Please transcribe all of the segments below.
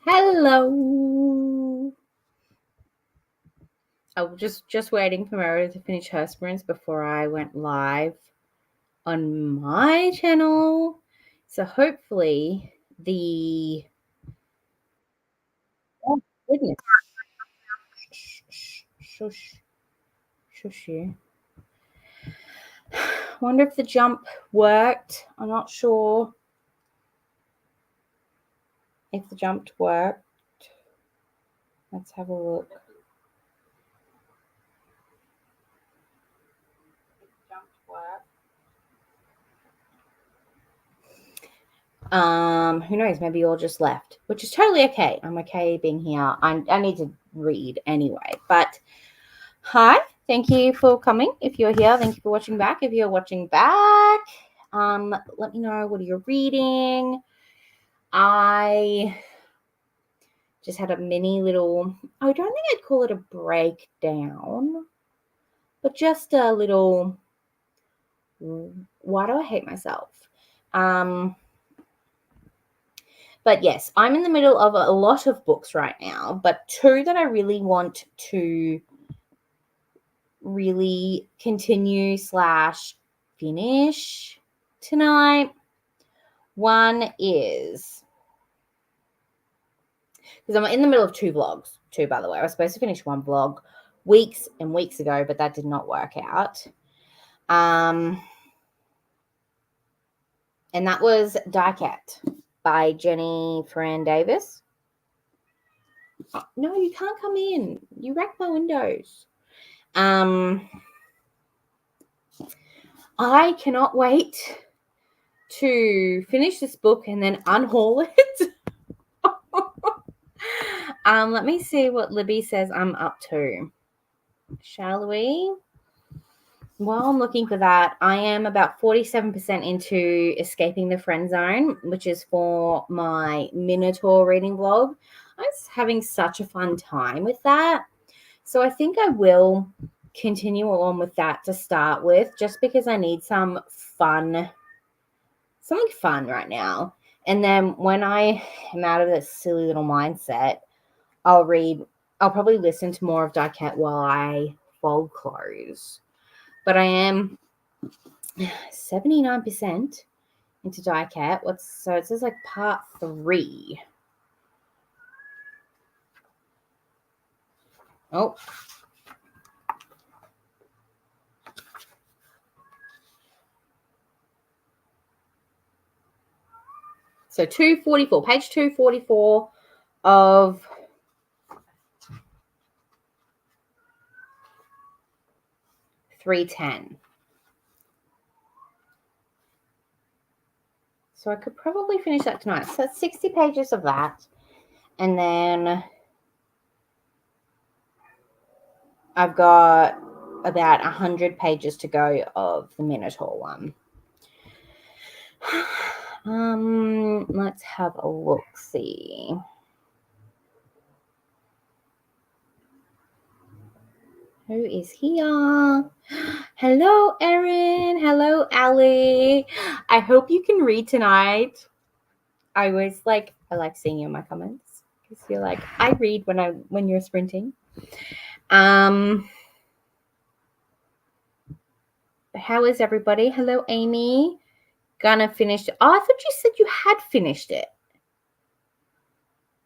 Hello. I was just waiting for Meredith to finish her sprints before I went live on my channel. So hopefully oh goodness. Shush. Shush you. Wonder if the jump worked. I'm not sure if the jump worked. Let's have a look. Who knows? Maybe you all just left, which is totally okay. I'm okay being here. I need to read anyway. But hi, thank you for coming. If you're here, thank you for watching back. If you're watching back, let me know what you're reading. I just had a mini little. I don't think I'd call it a breakdown, but just a little. Why do I hate myself? But yes, I'm in the middle of a lot of books right now, but two that I really want to really continue / finish tonight. One is, because I'm in the middle of two vlogs, by the way. I was supposed to finish one vlog weeks and weeks ago, but that did not work out. And that was Die Cat by Jenny Fran Davis. Oh, no, you can't come in. You wrecked my windows. I cannot wait to finish this book and then unhaul it. Let me see what Libby says I'm up to. Shall we? While I'm looking for that, I am about 47% into Escaping the Friend Zone, which is for my Minotaur reading vlog. I was having such a fun time with that. So I think I will continue on with that to start with, just because I need something fun right now. And then when I am out of this silly little mindset, I'll probably listen to more of Die Cat while I fold clothes. But I am 79% into Die Cat. So it says like part 3. Oh. So 244, page 244 of .310. So I could probably finish that tonight. So that's 60 pages of that. And then I've got about 100 pages to go of the Minotaur one. Let's have a look-see. Who is here? Hello, Erin. Hello, Ali. I hope you can read tonight. I like seeing you in my comments, because you're like, I read when you're sprinting. How is everybody? Hello, Amy. Gonna finish it. Oh, I thought you said you had finished it.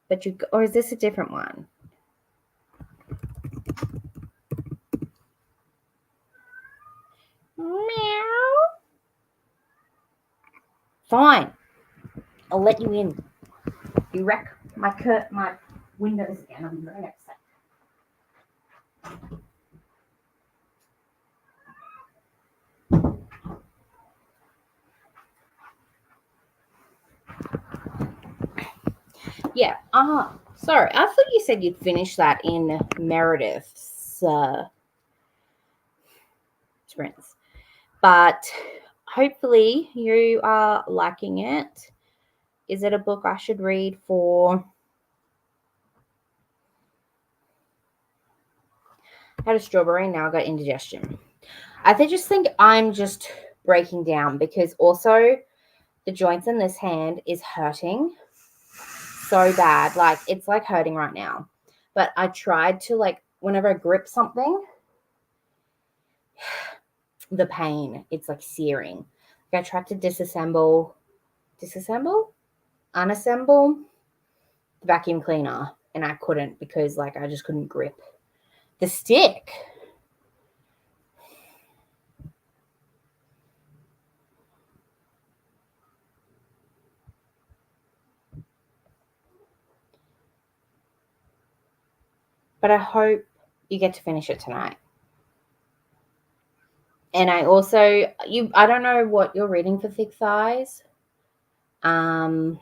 But or is this a different one? Meow. Fine. I'll let you in. You wreck my windows again. I'll be very upset. Yeah. Sorry. I thought you said you'd finish that in Meredith's sprints. But hopefully you are liking it. Is it a book I should read for? I had a strawberry, now I got indigestion. I just think I'm just breaking down, because also the joints in this hand is hurting so bad. Like, it's like hurting right now. But I tried to, like, whenever I grip something, the pain, it's like searing. Like, I tried to unassemble the vacuum cleaner, and I couldn't because, like, I just couldn't grip the stick. But I hope you get to finish it tonight. And I also, I don't know what you're reading for thick thighs. Which,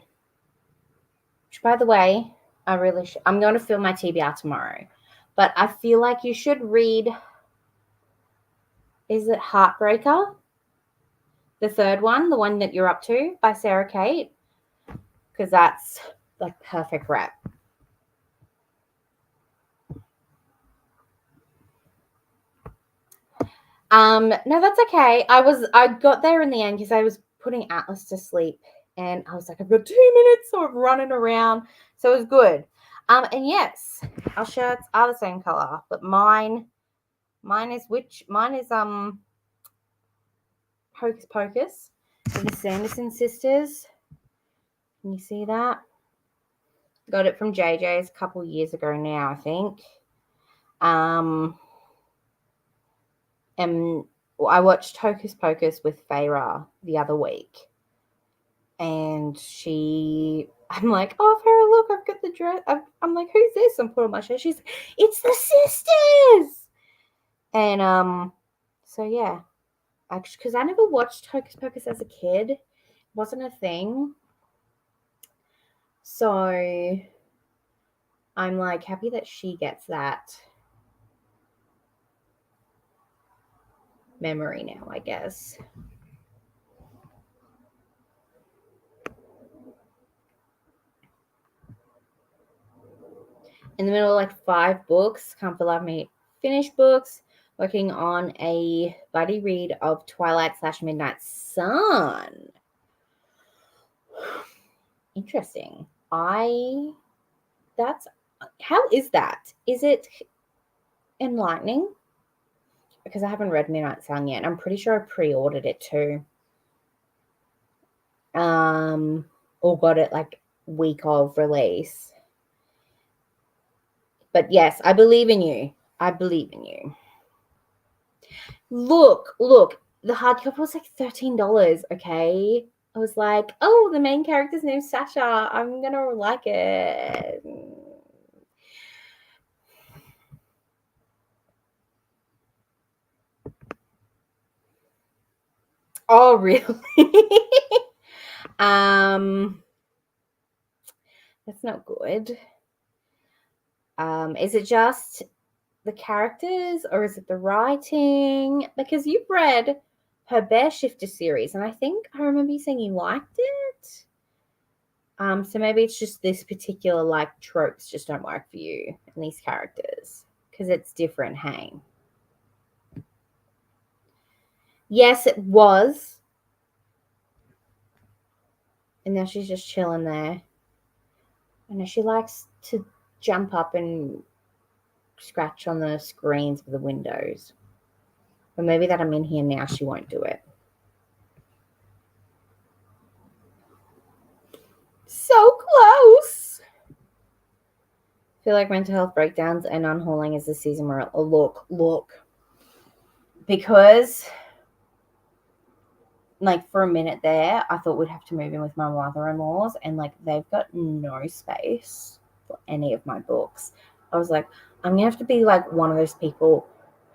by the way, I'm going to fill my TBR tomorrow. But I feel like you should read, is it Heartbreaker? The third one, the one that you're up to, by Sarah Kate. Because that's like perfect rep. No, that's okay. I got there in the end because I was putting Atlas to sleep, and I was like, I've got 2 minutes of running around, so it was good. And yes, our shirts are the same color, but mine is Hocus Pocus with the Sanderson sisters. Can you see that? Got it from JJ's a couple years ago now, I think. And I watched Hocus Pocus with Feyre the other week. And I'm like, oh, Farrah, look, I've got the dress. I'm like, who's this? I'm putting on my shirt. She's like, it's the sisters. And so yeah, actually, because I never watched Hocus Pocus as a kid, it wasn't a thing. So I'm like happy that she gets that memory now, I guess. In the middle of like 5 books, can't for love me finish books, working on a buddy read of Twilight/Midnight Sun. Interesting. How is that? Is it enlightening? Because I haven't read Midnight Sun yet. I'm pretty sure I pre-ordered it too. Or got it like week of release. But yes, I believe in you. I believe in you. Look, the hardcover was like $13, okay? I was like, oh, the main character's name's Sasha. I'm going to like it. Oh, really? That's not good. Is it just the characters or is it the writing? Because you've read her Bear Shifter series, and I think I remember you saying you liked it. So maybe it's just this particular like tropes just don't work for you and these characters because it's different. Hey, yes, it was, and now she's just chilling there. I know she likes to jump up and scratch on the screens of the windows. But maybe that I'm in here now, she won't do it. So close. I feel like mental health breakdowns and unhauling is the season where look. Because like for a minute there, I thought we'd have to move in with my mother-in-laws, and like they've got no space for any of my books. I was like, I'm gonna have to be like one of those people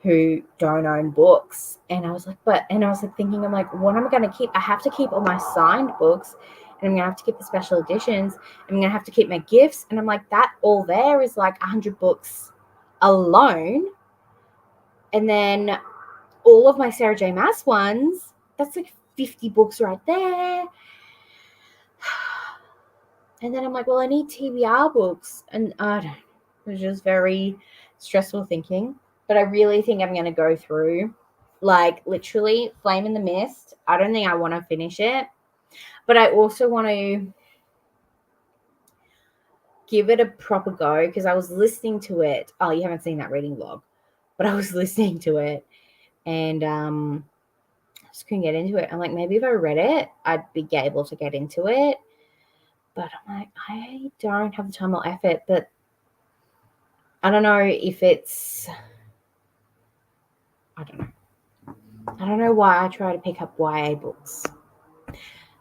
who don't own books. And I was like, thinking, I'm like, what am I gonna keep? I have to keep all my signed books, and I'm gonna have to keep the special editions, and I'm gonna have to keep my gifts. And I'm like, that all there is like 100 books alone. And then all of my Sarah J. Maas ones, that's like 50 books right there. And then I'm like, well, I need TBR books. And it was just very stressful thinking. But I really think I'm going to go through, like, literally Flame in the Mist. I don't think I want to finish it. But I also want to give it a proper go because I was listening to it. Oh, you haven't seen that reading vlog, but I was listening to it and I just couldn't get into it. I'm like, maybe if I read it, I'd be able to get into it. But I'm like, I don't have the time or effort. But I don't know if it's, I don't know. I don't know why I try to pick up YA books.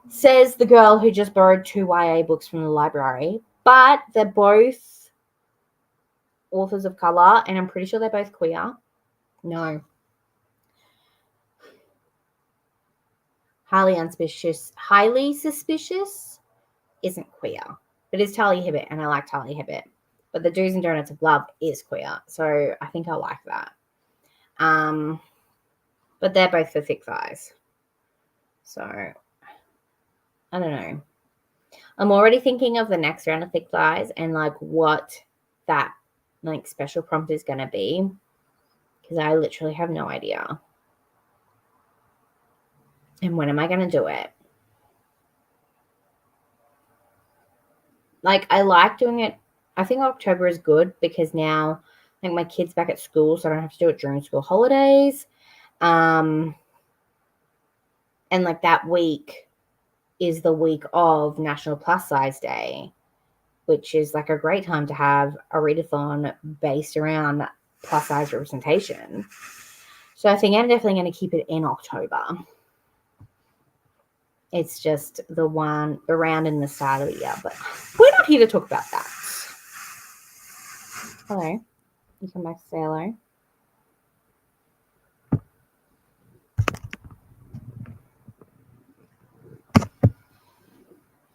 Says the girl who just borrowed 2 YA books from the library, but they're both authors of color, and I'm pretty sure they're both queer. No. Highly suspicious isn't queer, but it's Talia Hibbert, and I like Talia Hibbert. But the Do's and Donuts of Love is queer, so I think I like that. But they're both for thick thighs. So, I don't know. I'm already thinking of the next round of thick thighs and like what that like special prompt is going to be because I literally have no idea. And when am I going to do it? Like, I like doing it. I think October is good because now like my kid's back at school, so I don't have to do it during school holidays. And like that week is the week of National Plus Size Day, which is like a great time to have a readathon based around plus size representation. So I think I'm definitely going to keep it in October. It's just the round in the start of the year, but we're not here to talk about that. Hello. You come back to say hello.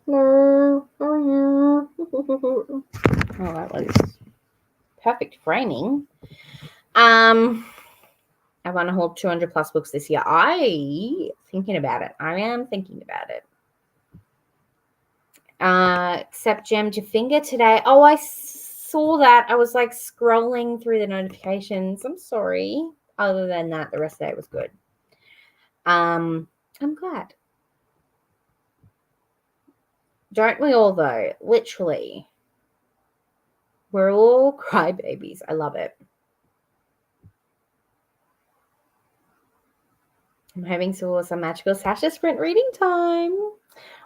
Hello. How are you? Oh, that was perfect framing. I want to hold 200 plus books this year. I am thinking about it. Except jammed your finger today. Oh, I saw that. I was like scrolling through the notifications. I'm sorry. Other than that, the rest of the day was good. I'm glad. Don't we all though? Literally. We're all crybabies. I love it. I'm having some magical Sasha sprint reading time.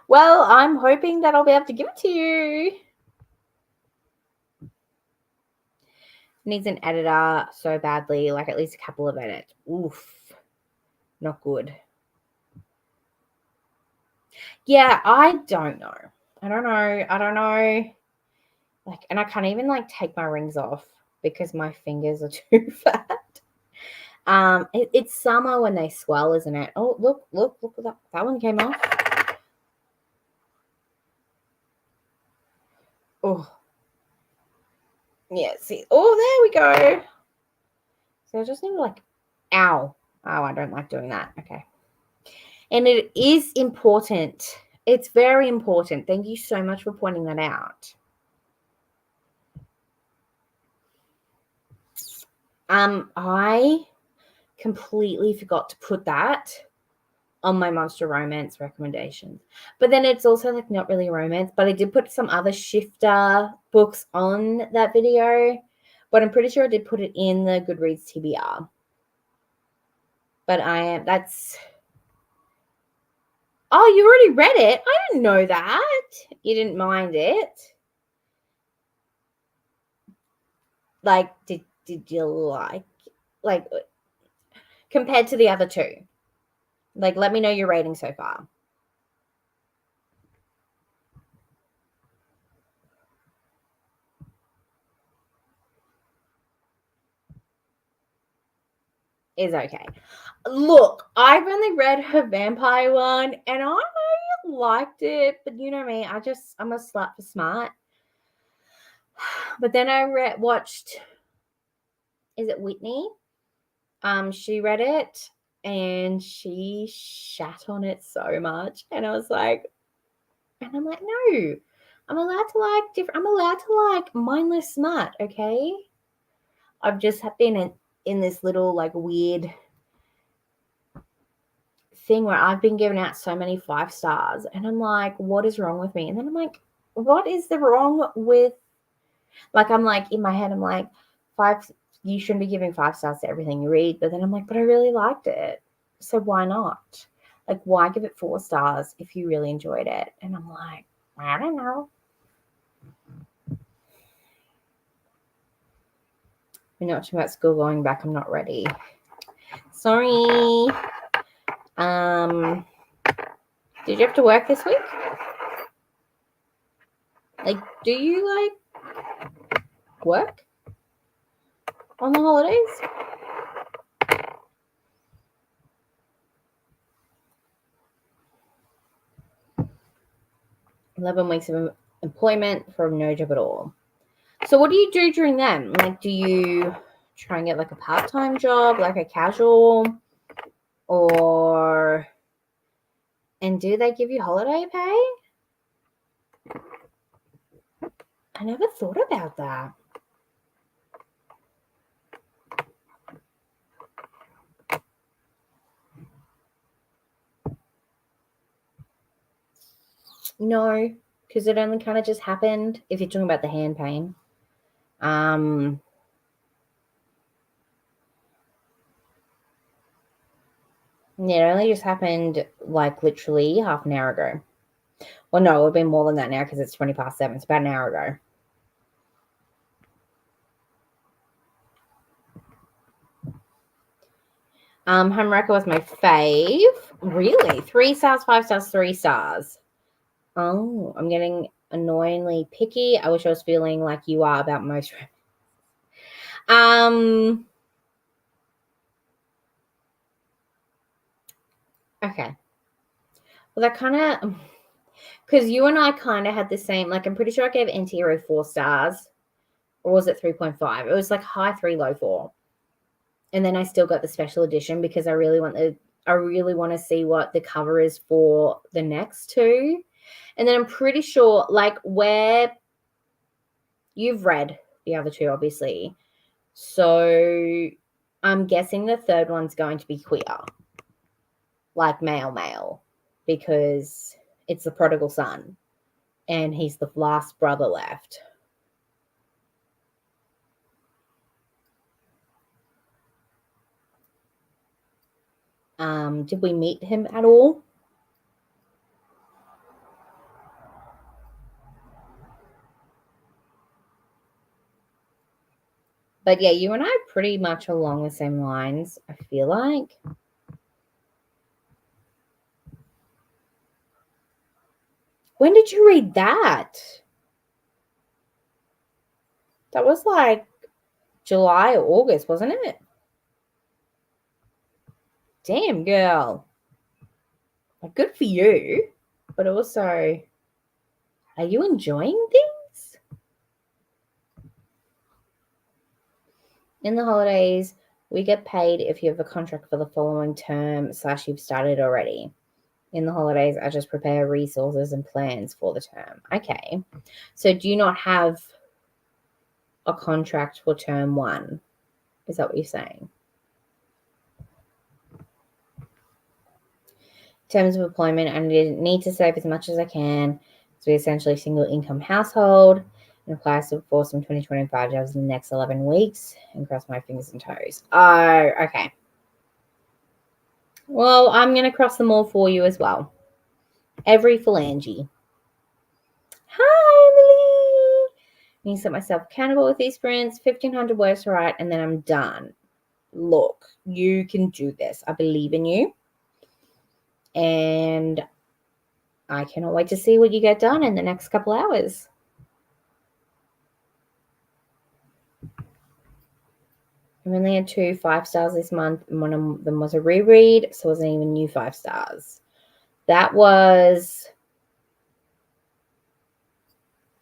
Well, I'm hoping that I'll be able to give it to you. Needs an editor so badly, like at least a couple of edits. Oof. Not good. Yeah, I don't know. I don't know. Like, and I can't even like take my rings off because my fingers are too fat. It's summer when they swell, isn't it? Oh, look at that. That one came off. Oh. Yeah, see. Oh, there we go. So I just need to like, ow. Oh, I don't like doing that. Okay. And it is important. It's very important. Thank you so much for pointing that out. I completely forgot to put that on my monster romance recommendations. But then it's also like not really romance, but I did put some other shifter books on that video. But I'm pretty sure I did put it in the Goodreads TBR. But that's... Oh, you already read it? I didn't know that. You didn't mind it. Like, did you like compared to the other two? Like, let me know your rating so far. Is okay. Look, I've only read her vampire one and I liked it, but you know me, I'm a slut for smart. But then I watched, is it Whitney? She read it and she shat on it so much, and I was like, and I'm like, no, I'm allowed to like different. I'm allowed to like mindless smart, okay? I've just been in this little like weird thing where I've been given out so many 5 stars, and I'm like, what is wrong with me? And then I'm like, what is the wrong with Like, I'm like, in my head, I'm like, you shouldn't be giving 5 stars to everything you read. But then I'm like, but I really liked it. So why not? Like, why give it 4 stars if you really enjoyed it? And I'm like, I don't know. We're not talking about school going back. I'm not ready. Sorry. Did you have to work this week? Like, do you like work on the holidays? 11 weeks of employment from no job at all. So what do you do during them? Like, do you try and get like a part-time job, like a casual, or, and do they give you holiday pay? I never thought about that. No, because it only kind of just happened. If you're talking about the hand pain, it only just happened like literally half an hour ago. Well, no, it would have been more than that now because it's 20 past 7. It's about an hour ago. Homewrecker was my fave. Really? 3 stars, 5 stars, 3 stars. Oh, I'm getting annoyingly picky. I wish I was feeling like you are about most. Okay. Well, that kind of, because you and I kind of had the same, like, I'm pretty sure I gave Anti-Hero 4 stars, or was it 3.5? It was like high 3, low 4. And then I still got the special edition because I really want to see what the cover is for the next 2. And then I'm pretty sure, like, where you've read the other 2, obviously. So I'm guessing the third one's going to be queer, like male, because it's the prodigal son and he's the last brother left. Did we meet him at all? But yeah, you and I are pretty much along the same lines, I feel like. When did you read that? That was like July or August, wasn't it? Damn, girl. Like, good for you. But also, are you enjoying things? In the holidays, we get paid if you have a contract for the following term / you've started already. In the holidays, I just prepare resources and plans for the term. Okay. So do you not have a contract for term 1? Is that what you're saying? In terms of employment, I need to save as much as I can. So we're essentially a single income household and applies to for some 2025 jobs in the next 11 weeks and cross my fingers and toes. Oh, okay. Well, I'm going to cross them all for you as well. Every phalange. Hi, Emily. I need to set myself accountable with these sprints. 1,500 words to write, and then I'm done. Look, you can do this. I believe in you. And I cannot wait to see what you get done in the next couple hours. I only had 2 5 stars this month, and one of them was a reread, so it wasn't even new 5 stars. That was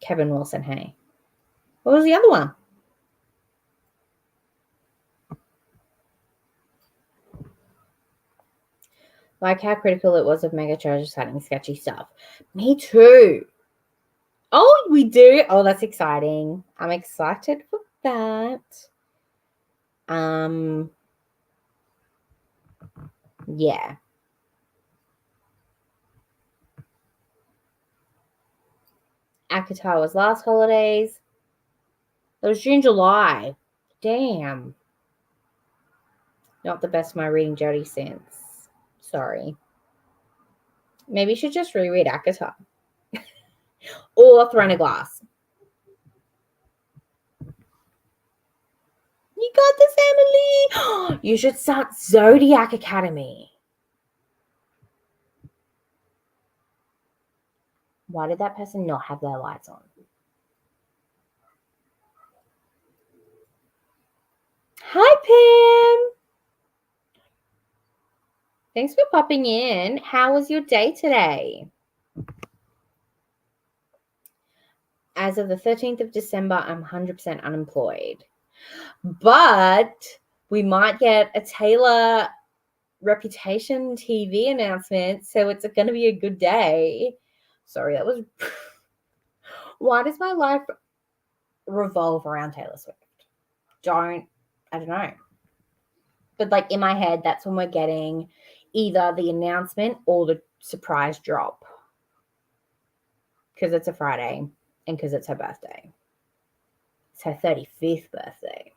Kevin Wilson, hey. What was the other one? Like how critical it was of mega charges hiding sketchy stuff. Me too. Oh, we do? Oh, that's exciting. I'm excited for that. Yeah. Akatar was last holidays. That was June, July. Damn. Not the best my reading Jodie since. Sorry. Maybe you should just reread Akata. Or Throne of Glass. You got this, Emily. You should start Zodiac Academy. Why did that person not have their lights on? Hi, Pam. Thanks for popping in. How was your day today? As of the 13th of December, I'm 100% unemployed. But we might get a Taylor Reputation TV announcement, so it's going to be a good day. Sorry, that was... Why does my life revolve around Taylor Swift? I don't know. But like in my head, that's when we're getting either the announcement or the surprise drop. Because it's a Friday and because it's her birthday. It's her 35th birthday.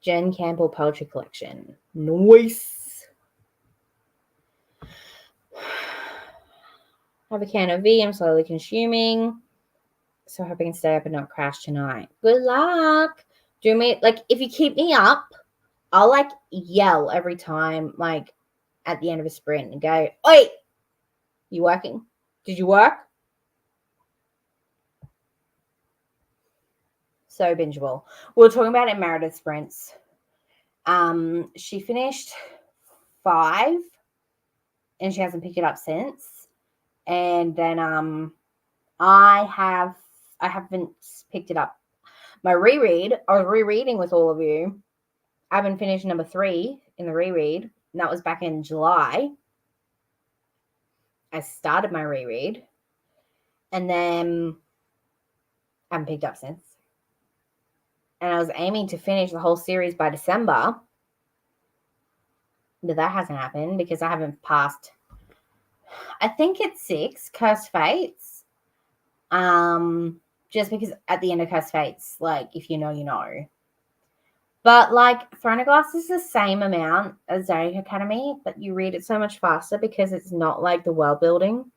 Jen Campbell Poetry Collection. Nice. Have a can of V. I'm slowly consuming. So I hope I can stay up and not crash tonight. Good luck. Do me, like, if you keep me up, I'll, like, yell every time, like, at the end of a sprint and go, "Oi, you working? Did you work?" So bingeable. We were talking about it in Meredith sprints. She finished 5 and she hasn't picked it up since. And then I haven't picked it up. My reread, I was rereading with all of you. I haven't finished number 3 in the reread, and that was back in July. I started my reread, and then I haven't picked up since. And I was aiming to finish the whole series by December, but that hasn't happened because I haven't passed. I think it's 6 Cursed Fates. Just because at the end of Cursed Fates, like, if you know, you know. But, like, Throne of Glass is the same amount as Zodiac Academy, but you read it so much faster because it's not, like, the world building.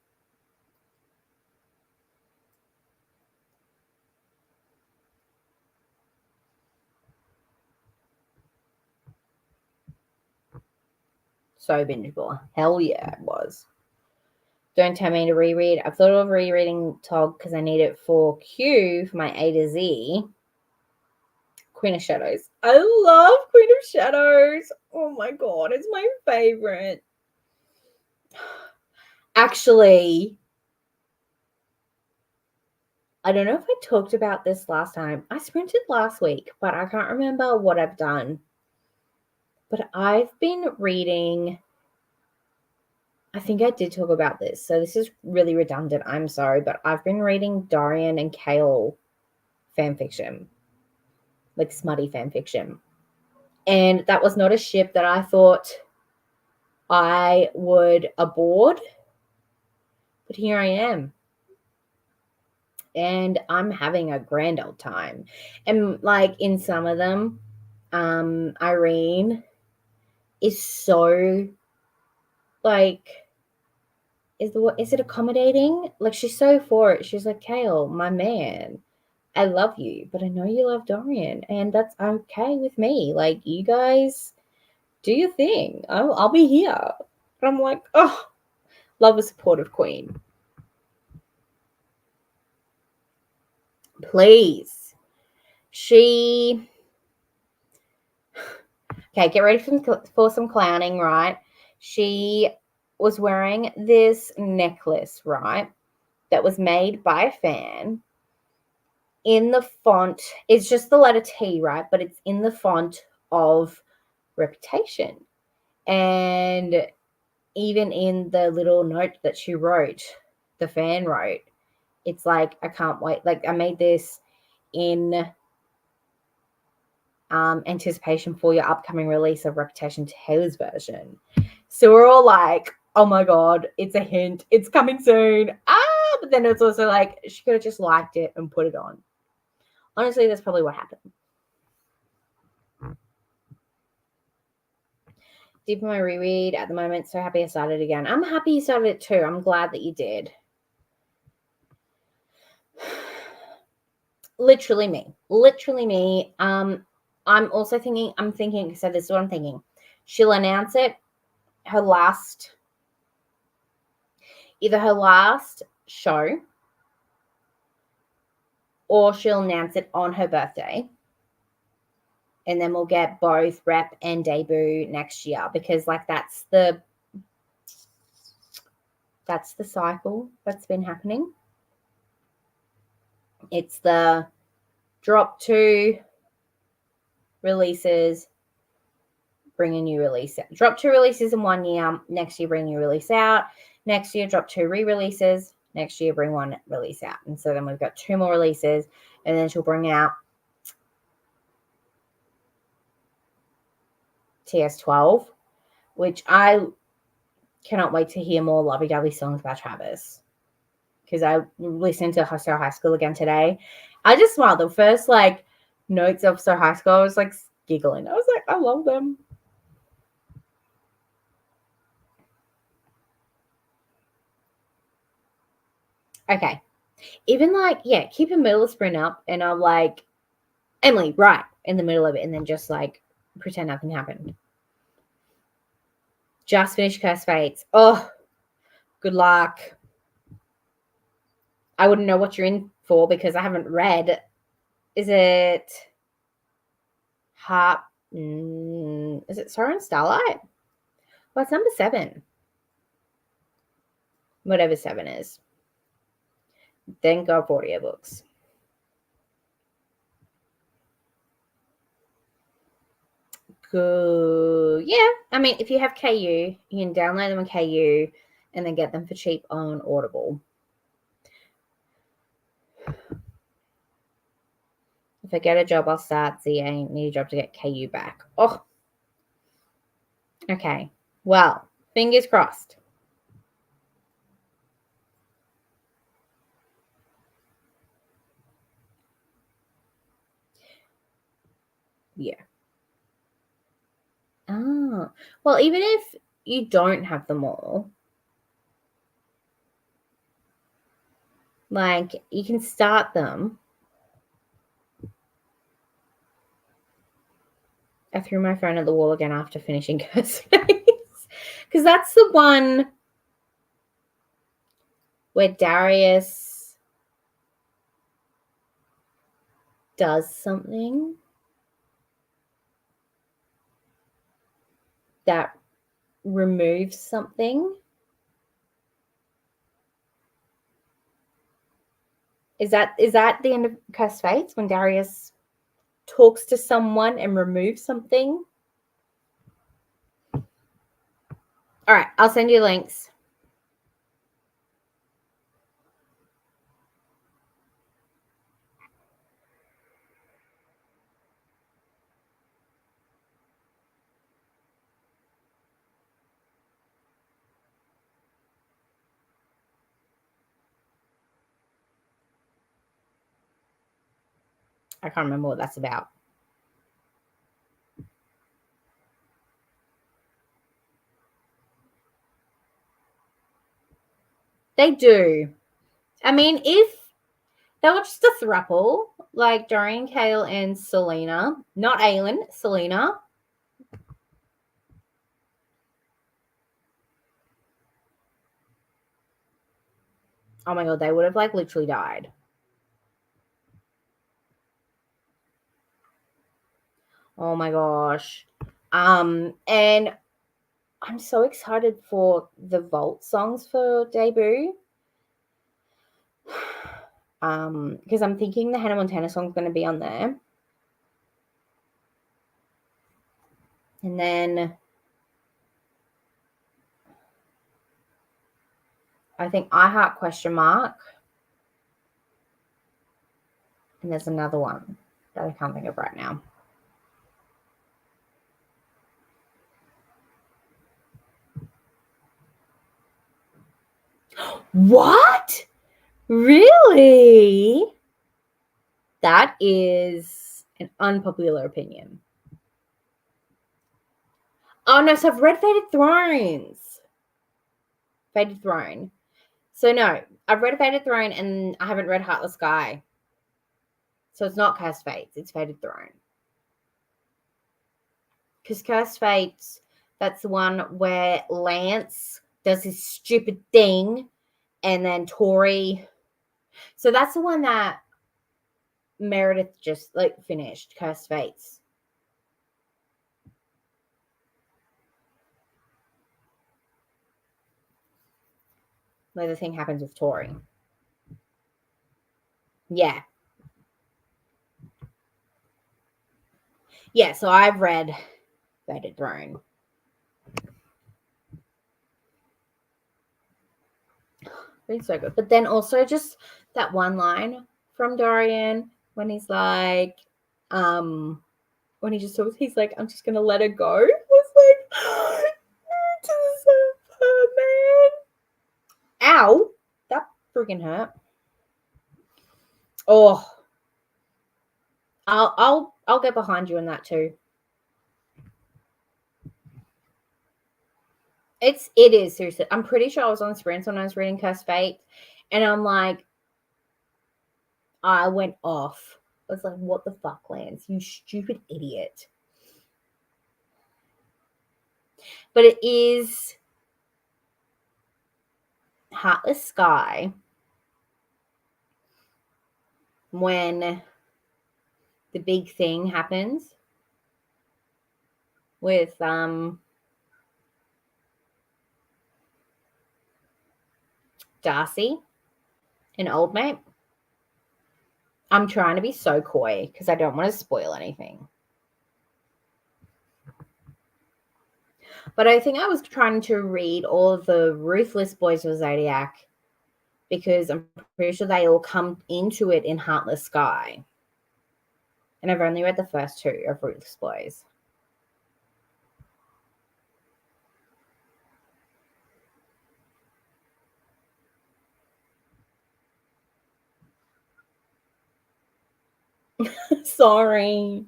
So bingeable. Hell yeah, it was. Don't tell me to reread. I've thought of rereading Tog because I need it for Q for my A to Z. Queen of Shadows. I love Queen of Shadows. Oh my god, it's my favorite. Actually, I don't know if I talked about this last time. I sprinted last week, but I can't remember what I've done. But I've been reading... I think I did talk about this, so this is really redundant. I'm sorry, but I've been reading Dorian and Kale fanfiction. Like smutty fanfiction. And that was not a ship that I thought I would aboard. But here I am. And I'm having a grand old time. And like in some of them, Irene is so like, is it accommodating? Like, she's so for it. She's like, "Kale, my man, I love you, but I know you love Dorian, and that's okay with me. Like, you guys do your thing. I'll be here." And I'm like, oh, love a supportive queen. Please. Okay, get ready for some clowning, right? She was wearing this necklace, right, that was made by a fan. In the font, it's just the letter T, right? But it's in the font of Reputation. And even in the little note that she wrote, the fan wrote, it's like, "I can't wait." Like, I made this in anticipation for your upcoming release of Reputation Taylor's version. So we're all like, oh my God, it's a hint. It's coming soon. But then it's also like, she could have just liked it and put it on. Honestly, that's probably what happened. Deep in my reread at the moment. So happy I started again. I'm happy you started it too. I'm glad that you did. Literally me. I'm also thinking, so this is what I'm thinking. She'll announce it either her last show, or she'll announce it on her birthday. And then we'll get both rep and debut next year, because like that's the cycle that's been happening. It's the drop 2 releases, bring a new release out. Drop 2 releases in 1 year, next year bring a new release out. Next year drop 2 re-releases, next year bring 1 release out. And so then we've got 2 more releases, and then she'll bring out TS12, which I cannot wait to hear more lovey-dovey songs by Travis, because I listened to So High School again today. I just smiled. The first like notes of So High School, I was like giggling. I was like, I love them. Okay. Even like, yeah, keep a middle sprint up, and I'm like, Emily, right in the middle of it, and then just like pretend nothing happened. Just finished Curse Fates. Oh, good luck. I wouldn't know what you're in for because I haven't read. Is it Heart? Is it Sorrow and Starlight? Well, it's number 7. Whatever 7 is. Thank God for audiobooks. Good. Yeah. I mean, if you have KU, you can download them on KU and then get them for cheap on Audible. If I get a job, I'll start ZA. Need a job to get KU back. Oh. Okay. Well, fingers crossed. Yeah. Oh. Well, even if you don't have them all, like, you can start them. I threw my phone at the wall again after finishing Curse Fates, because that's the one where Darius does something that removes something. Is that the end of Curse Fates, when Darius talks to someone and removes something? All right, I'll send you links. I can't remember what that's about. They do. I mean, if they were just a throuple, like Dorian, Kale, and Selena, not Aelin, Selena. Oh my God, they would have like literally died. Oh my gosh. And I'm so excited for the Vault songs for debut. Because I'm thinking the Hannah Montana song's going to be on there. And then I think I Heart ? And there's another one that I can't think of right now. What? Really? That is an unpopular opinion. Oh, no, so I've read Fated Thrones. Fated Throne. So, no, I've read Fated Throne and I haven't read Heartless Sky. So it's not Cursed Fates, it's Fated Throne. Because Cursed Fates, that's the one where Lance does his stupid thing and then Tori. So that's the one that Meredith just like finished, Cursed Fates. Where the thing happens with Tori. Yeah. Yeah, so I've read Fated Throne. It's so good. But then also just that one line from Dorian when he's like, when he just talks, he's like, I'm just gonna let her go. I was like, to the man. Ow. That freaking hurt. Oh. I'll get behind you in that too. It is seriously. I'm pretty sure I was on Sprint when I was reading Cursed Fate, and I'm like, I went off. I was like, what the fuck, Lance? You stupid idiot. But it is Heartless Sky when the big thing happens with Darcy, an old mate. I'm trying to be so coy because I don't want to spoil anything. But I think I was trying to read all of the Ruthless Boys of Zodiac because I'm pretty sure they all come into it in Heartless Sky. And I've only read the first two of Ruthless Boys. Sorry.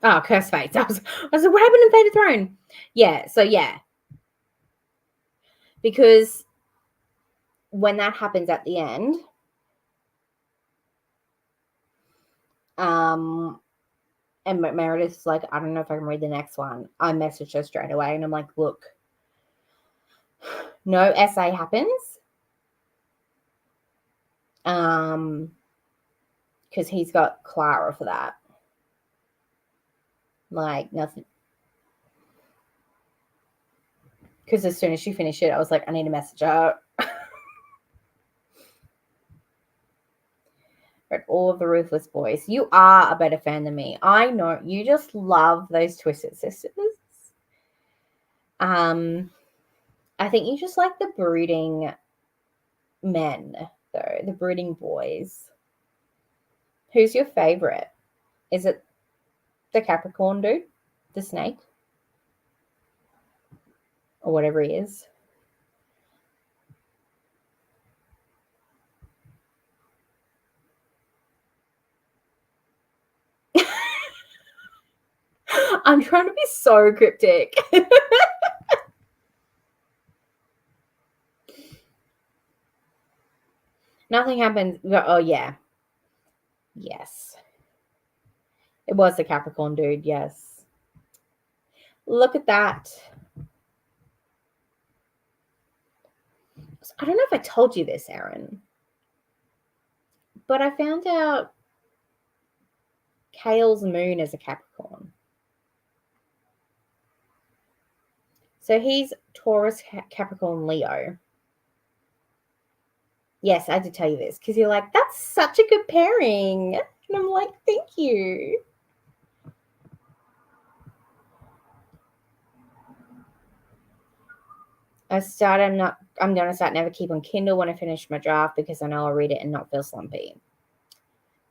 Oh, Cursed Fates. I was like, what happened in Fated Throne? Yeah, so yeah. Because when that happens at the end, and Meredith's like, I don't know if I can read the next one. I messaged her straight away and I'm like, look, no essay happens. Because he's got Clara for that. Like, nothing. Because as soon as she finished it, I was like, I need to message her. Read all of the Ruthless Boys. You are a better fan than me. I know. You just love those Twisted Sisters. I think you just like the brooding men, though. The brooding boys. Who's your favorite? Is it the Capricorn dude? The snake? Or whatever he is? I'm trying to be so cryptic. Nothing happens. Oh, yeah. Yes. It was the Capricorn dude, yes. Look at that. I don't know if I told you this, Aaron, but I found out Kale's moon is a Capricorn. So he's Taurus, Capricorn, Leo. Yes, I had to tell you this because you're like, that's such a good pairing. And I'm like, thank you. I'm gonna start Never Keep on Kindle when I finish my draft because I know I'll read it and not feel slumpy.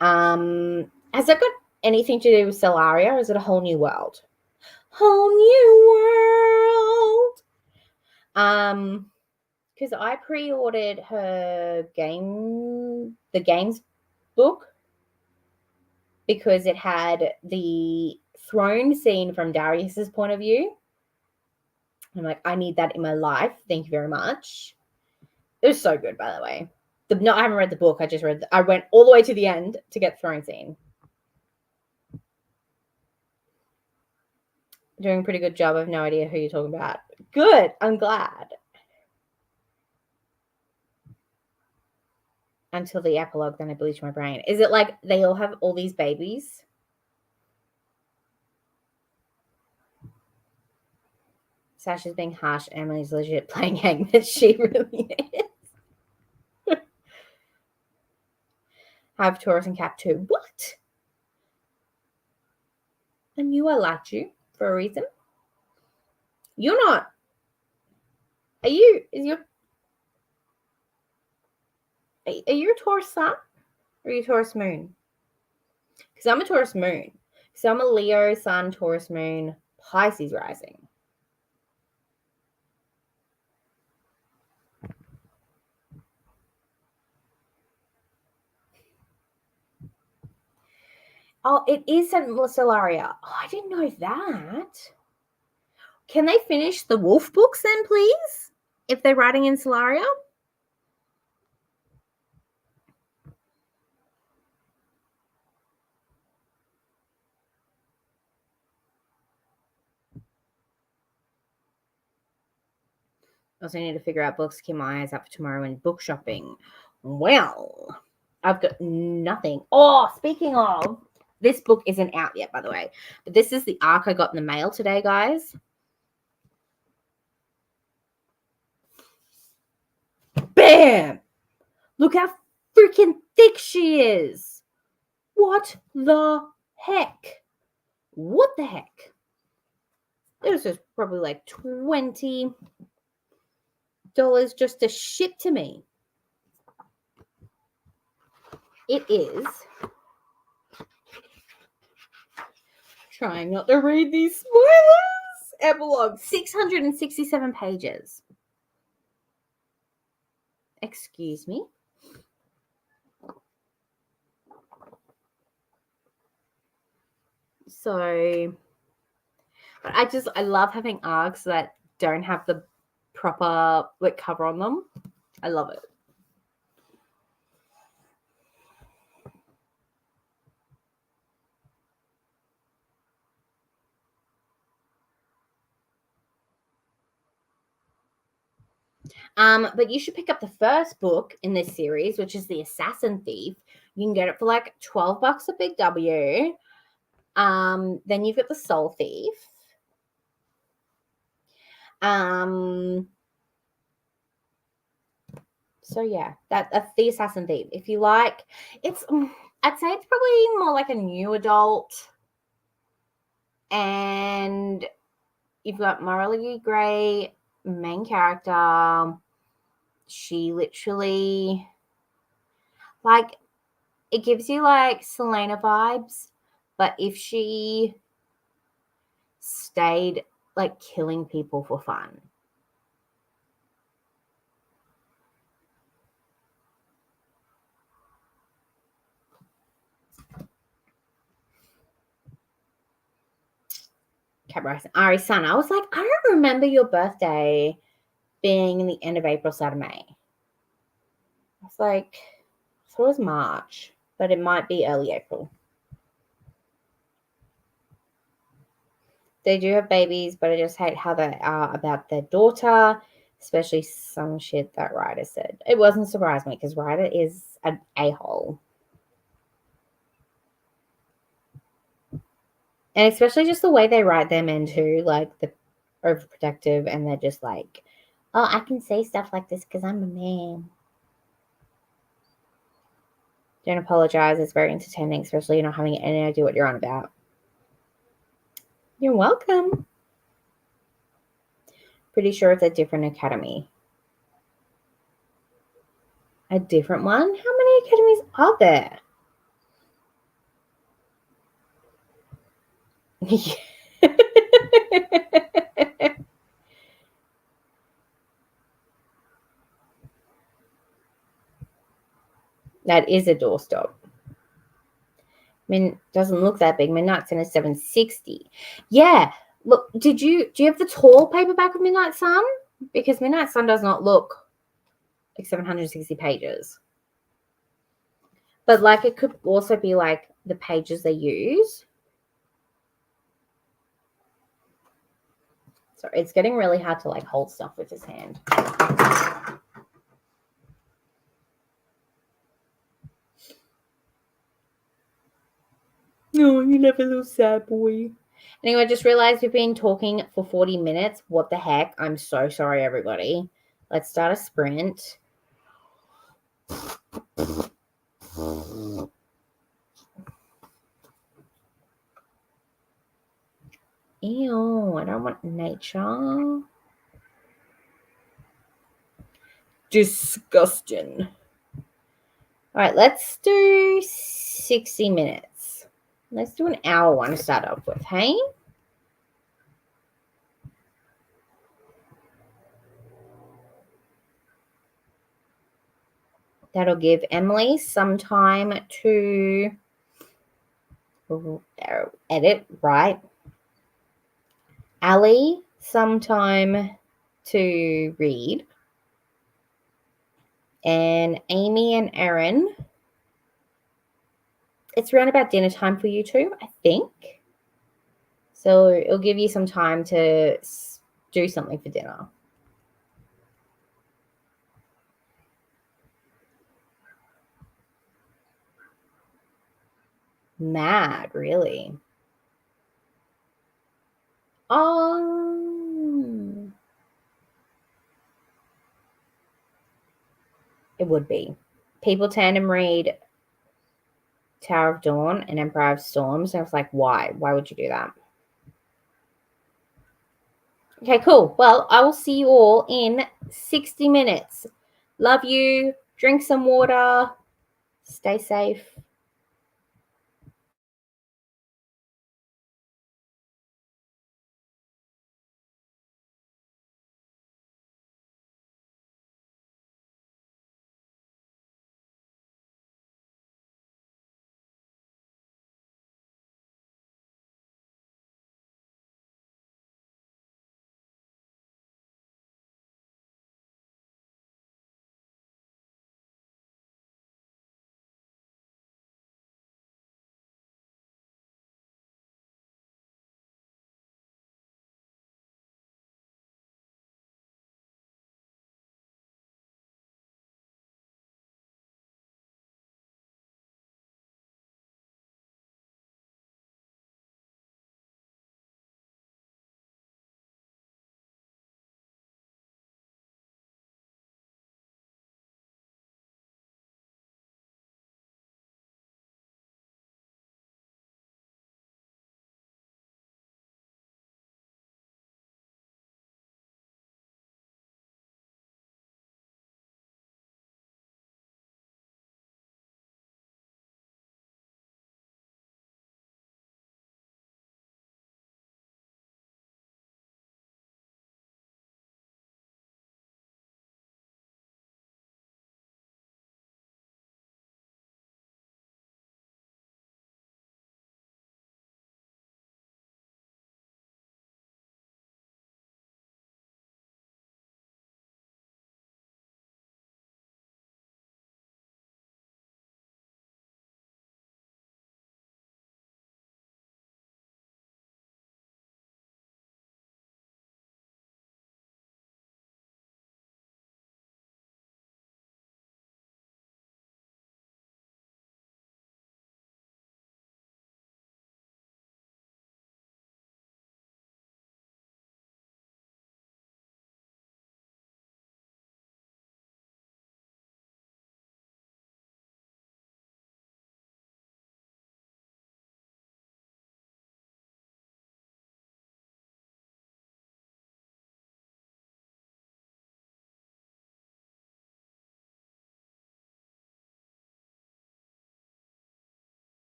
Has that got anything to do with Solaria, or is it a whole new world? Whole new world. Because I pre-ordered the games book because it had the throne scene from Darius's point of view. I'm like, I need that in my life. Thank you very much. It was so good, by the way. I haven't read the book. I went all the way to the end to get throne scene. Doing a pretty good job. I have no idea who you're talking about. Good. I'm glad. Until the epilogue, then I bleach my brain. Is it like they all have all these babies? Sasha's being harsh. Emily's legit playing hangman. She really is. Have Taurus and Cap too. What? I knew I liked you for a reason. You're not. Are you? Are you a Taurus sun? Or are you a Taurus moon? Because I'm a Taurus moon. So I'm a Leo sun, Taurus moon, Pisces rising. Oh, it is Solaria. Oh, I didn't know that. Can they finish the Wolf books then, please? If they're writing in Solaria? I also need to figure out books to keep my eyes up for tomorrow and book shopping. Well, I've got nothing. Oh, speaking of, this book isn't out yet, by the way. But this is the arc I got in the mail today, guys. Bam! Look how freaking thick she is. What the heck? What the heck? This is probably like $20 just to ship to me. It is. Trying not to read these spoilers. Epilogue, 667 pages. Excuse me. So, I love having arcs that don't have the proper like cover on them. I love it. But you should pick up the first book in this series, which is The Assassin Thief. You can get it for like $12 at Big W. Then you've got The Soul Thief. So yeah, that's The Assassin Thief. If you like, I'd say it's probably more like a new adult. And you've got Morally Gray, main character. She literally, like, it gives you like Selena vibes, but if she stayed like killing people for fun. Cap Rising, Ari's son. I was like, I don't remember your birthday being in the end of April, start of May. I was like, I thought it was March, but it might be early April. They do have babies, but I just hate how they are about their daughter, especially some shit that Ryder said. It wasn't surprise me because Ryder is an a-hole. And especially just the way they write them into, like, the overprotective, and they're just like, oh, I can say stuff like this because I'm a man. Don't apologize. It's very entertaining, especially not having any idea what you're on about. You're welcome. Pretty sure it's a different academy. A different one? How many academies are there? That is a doorstop. I mean, doesn't look that big. Midnight Sun is 760. Yeah. Look, do you have the tall paperback of Midnight Sun? Because Midnight Sun does not look like 760 pages. But like it could also be like the pages they use. So it's getting really hard to like hold stuff with his hand. No, you never little sad boy. Anyway, I just realized we've been talking for 40 minutes. What the heck? I'm so sorry, everybody. Let's start a sprint. Ew, I don't want nature. Disgusting. All right, let's do 60 minutes. Let's do an hour one to start off with, hey? That'll give Emily some time to edit, right? Ali some time to read. And Amy and Erin, it's around about dinner time for you two, I think. So it'll give you some time to do something for dinner. Mad, really. Oh, it would be. People tandem read Tower of Dawn and Empire of Storms. And I was like, why? Why would you do that? Okay, cool. Well, I will see you all in 60 minutes. Love you. Drink some water. Stay safe.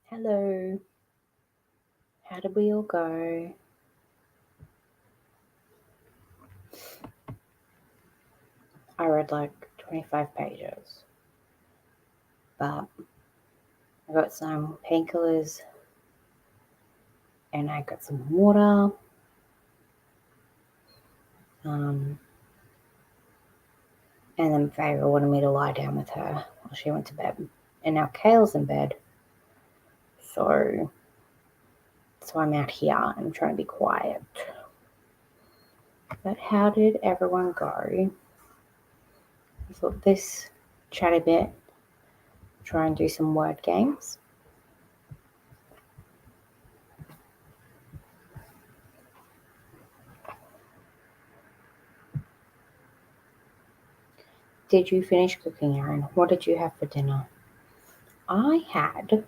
Hello. How did we all go? I read like 25 pages. But I got some painkillers and I got some water. And then Favour wanted me to lie down with her while she went to bed. And now Kale's in bed. So I'm out here. I'm trying to be quiet. But how did everyone go? I thought this chat a bit. Try and do some word games. Did you finish cooking, Aaron? What did you have for dinner? I had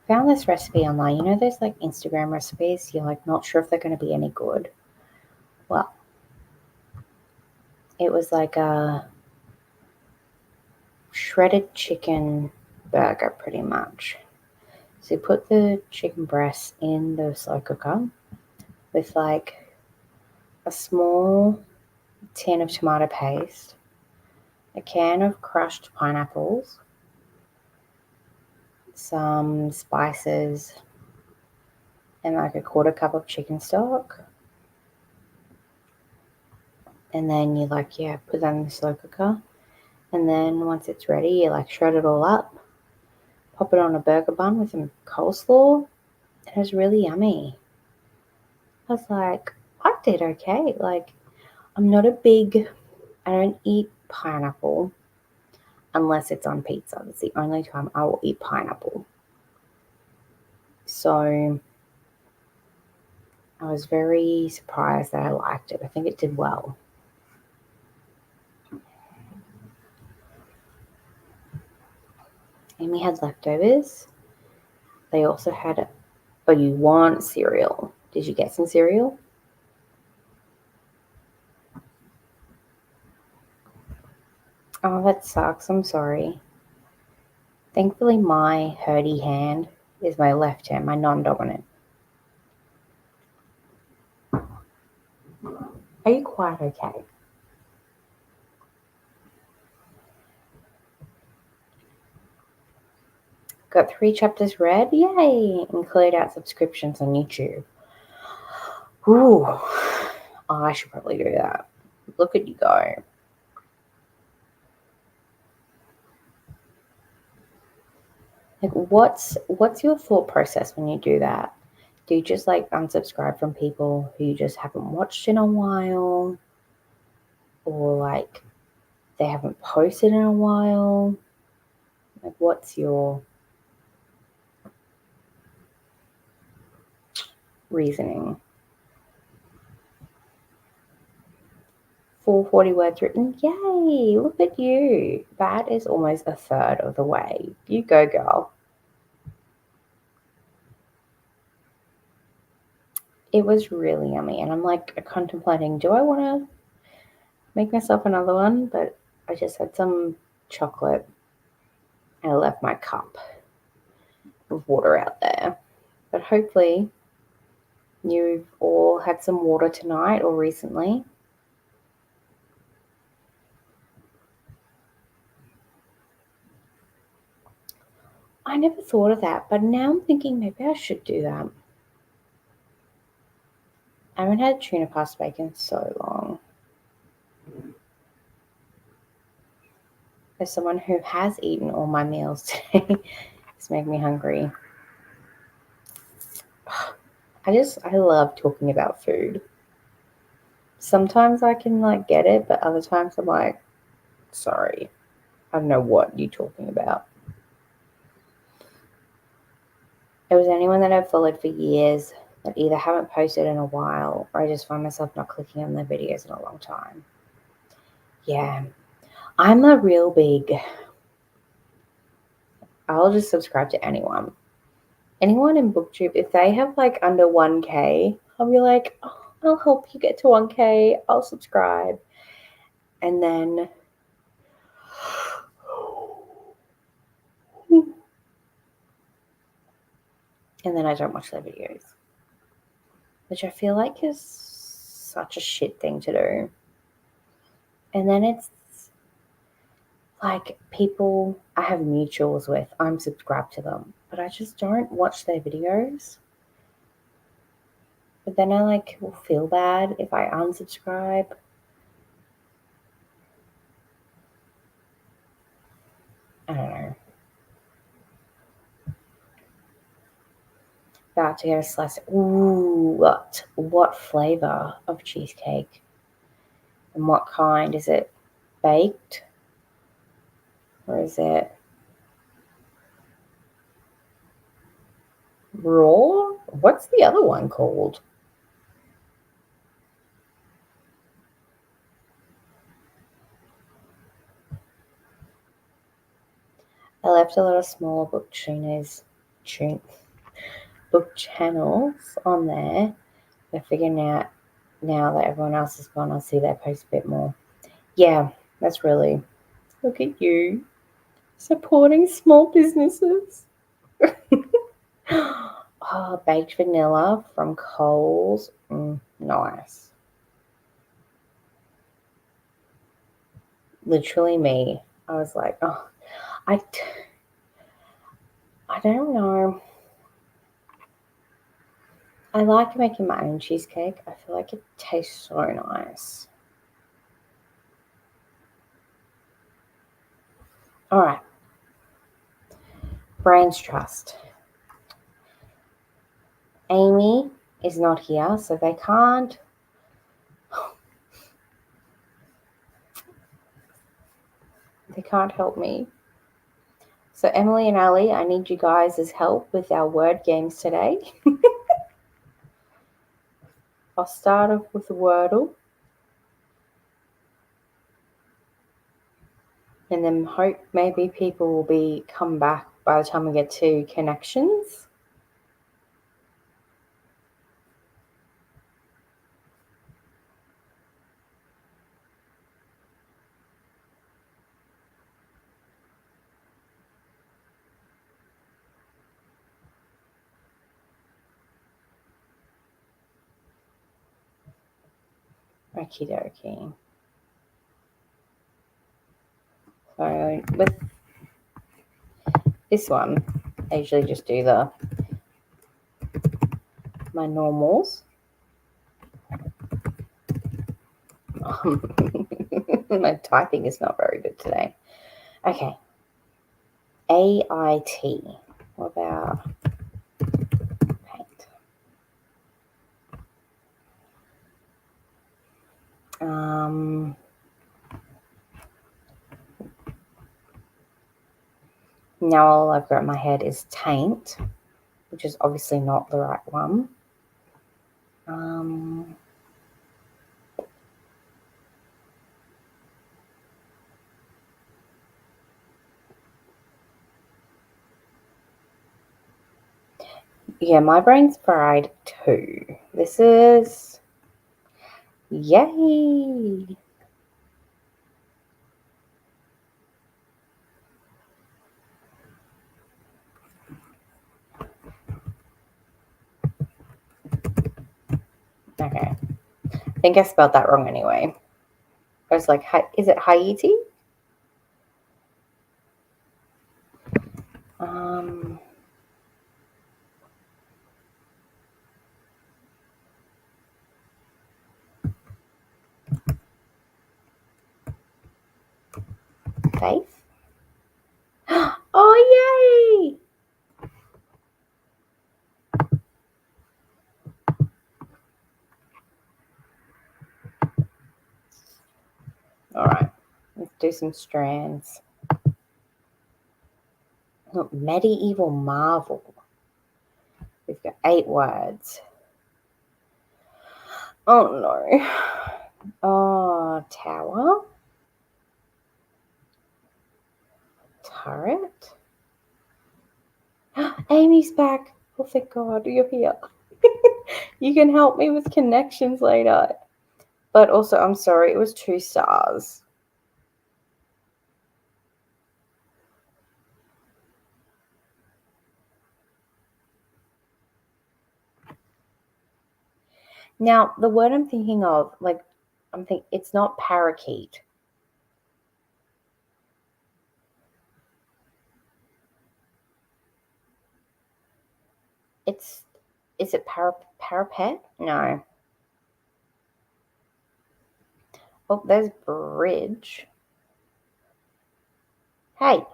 found this recipe online. You know those like Instagram recipes? You're like not sure if they're going to be any good. Well, it was like a shredded chicken burger pretty much. So you put the chicken breasts in the slow cooker with like a small tin of tomato paste, a can of crushed pineapples, some spices, and like a quarter cup of chicken stock. And then you put that in the slow cooker. And then once it's ready, you like shred it all up, pop it on a burger bun with some coleslaw. It was really yummy. I was like, I did okay. Like, I don't eat pineapple unless it's on pizza. That's the only time I will eat pineapple. So I was very surprised that I liked it. I think it did well. Amy had leftovers. They also had, you want cereal. Did you get some cereal? Oh, that sucks. I'm sorry. Thankfully, my hurdy hand is my left hand, my non-dominant. Are you quite okay? Got 3 chapters read. Yay! And cleared out subscriptions on YouTube. Ooh. Oh, I should probably do that. Look at you go. Like, what's your thought process when you do that? Do you just like unsubscribe from people who you just haven't watched in a while? Or like they haven't posted in a while? Like, what's your reasoning? 440 words written. Yay! Look at you. That is almost a third of the way. You go, girl. It was really yummy. And I'm like contemplating, do I want to make myself another one? But I just had some chocolate and I left my cup of water out there. But hopefully you've all had some water tonight or recently. I never thought of that, but now I'm thinking maybe I should do that. I haven't had tuna pasta bacon in so long. As someone who has eaten all my meals today, it's making me hungry. I love talking about food. Sometimes I can like get it, but other times I'm like, sorry, I don't know what you're talking about. It was anyone that I've followed for years that either haven't posted in a while or I just find myself not clicking on their videos in a long time. Yeah, I'm a real big, I'll just subscribe to anyone. Anyone in BookTube, if they have like under 1K, I'll be like, oh, I'll help you get to 1K. I'll subscribe. And then and then I don't watch their videos, which I feel like is such a shit thing to do. And then it's like people I have mutuals with, I'm subscribed to them, but I just don't watch their videos. But then I will feel bad if I unsubscribe. I don't know. About to get a slice. Ooh, what flavor of cheesecake? And what kind? Is it baked? Or is it raw? What's the other one called? I left a lot of small book channels on there. They're figuring out now that everyone else is gone, I'll see their post a bit more. Yeah, that's really, look at you supporting small businesses. Oh, baked vanilla from Coles. Nice. Literally me. I was like, oh, I don't know. I like making my own cheesecake. I feel like it tastes so nice. All right. Brains trust. Amy is not here, so they can't. They can't help me. So Emily and Ali, I need you guys' help with our word games today. I'll start off with a Wordle. And then hope maybe people will come back by the time we get to connections. Okie dokie. So with this one, I usually just do my normals. My typing is not very good today. Okay. AIT. What about paint? Now all I've got in my head is taint, which is obviously not the right one. Yeah, my brain's fried too. This is yay. Okay. I think I spelled that wrong anyway. I was like, is it Haiti? Faith? Oh, yay! All right. Let's do some strands. Look, medieval marvel. We've got 8 words. Oh, no. Oh, tower. Turret. Amy's back. Oh, thank God, you're here. You can help me with connections later. But also, I'm sorry, it was 2 stars. Now, the word I'm thinking of, like, it's not parakeet. Is it parapet? No. Oh, there's bridge. Hey.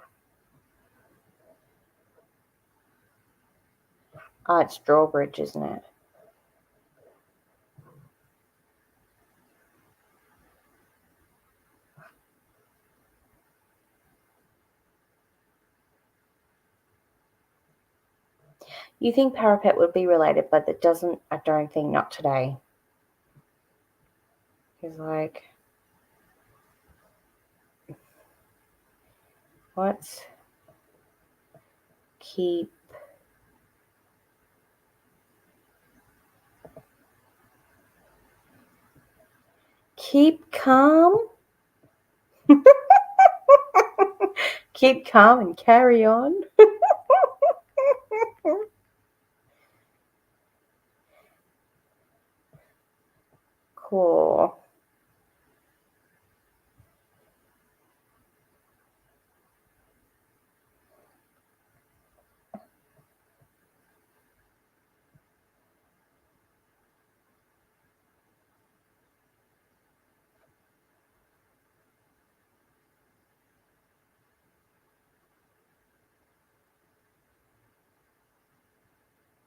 Oh, it's drawbridge, isn't it? You think parapet would be related, but it doesn't, I don't think, not today. It's like, what's keep calm? Keep calm and carry on? Cool.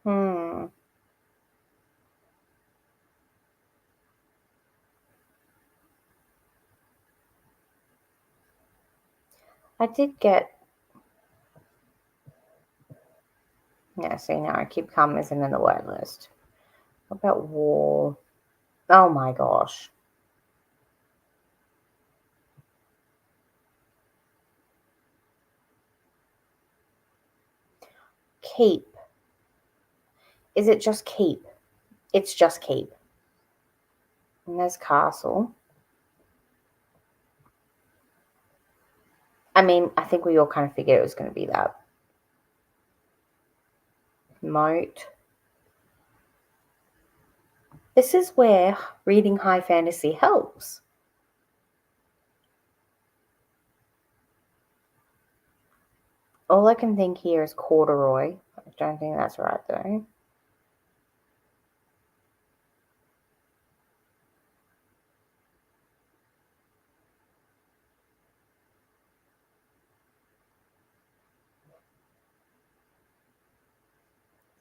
Hmm. I did get. Yeah, see, now keep calm isn't in the word list. What about wall? Oh my gosh. Keep. Is it just keep? It's just keep. And there's castle. I mean, I think we all kind of figured it was going to be that. Moat. This is where reading high fantasy helps. All I can think here is corduroy. I don't think that's right, though.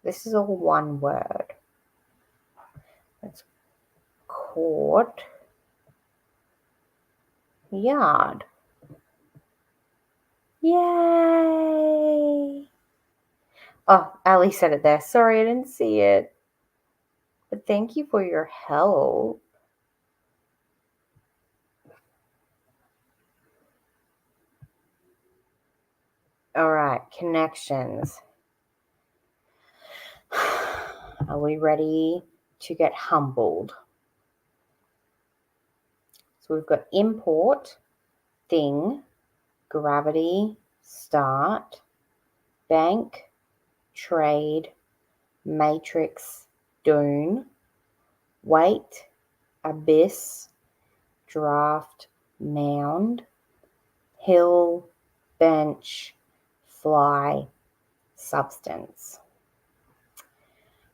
This is all one word. It's court. Yard. Yay! Oh, Ali said it there. Sorry, I didn't see it. But thank you for your help. All right, connections. Are we ready to get humbled? So we've got import, thing, gravity, start, bank, trade, matrix, dune, weight, abyss, draft, mound, hill, bench, fly, substance.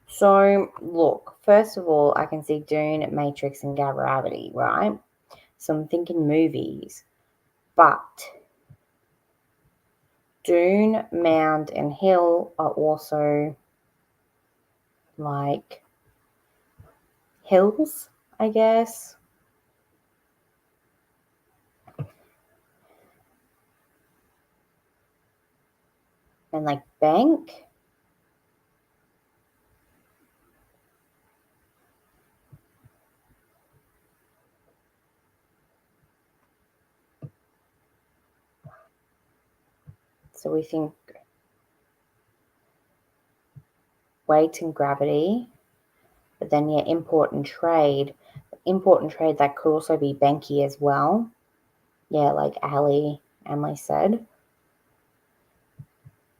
So look, first of all, I can see dune, matrix, and gravity, right? So I'm thinking movies, but dune, mound, and hill are also like hills, I guess. And like bank. So we think weight and gravity, but then yeah, import and trade. Import and trade, that could also be banky as well. Yeah, like Emily said.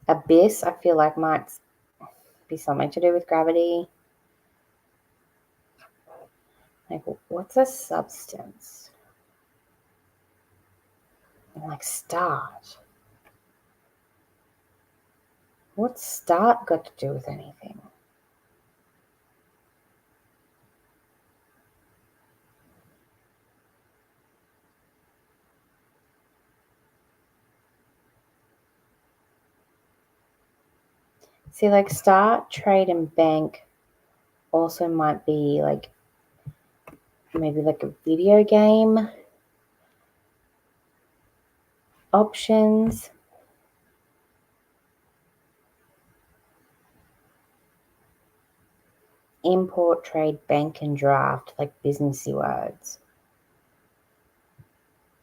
Abyss, I feel like might be something to do with gravity. Like, what's a substance? Like, start. What's start got to do with anything? See, like, start, trade, and bank also might be like maybe like a video game options. Import, trade, bank, and draft, like businessy words.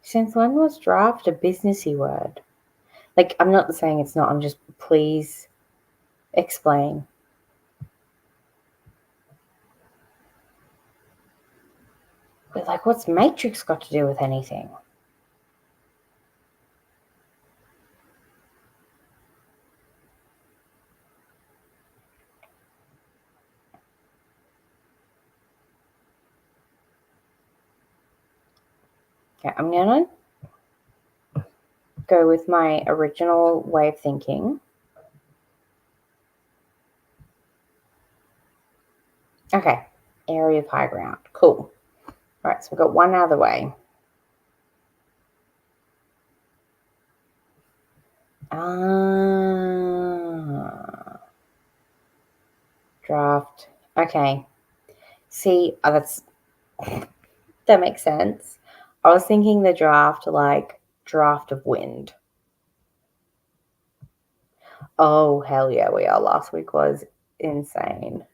Since when was draft a businessy word? Like, I'm not saying it's not, I'm just, please explain. But, like, what's matrix got to do with anything? Okay, I'm going to go with my original way of thinking. Okay, area of high ground. Cool. All right, so we've got one out of the way. Draft. Okay. See, that makes sense. I was thinking the draft, like draft of wind. Oh, hell yeah, we are. Last week was insane.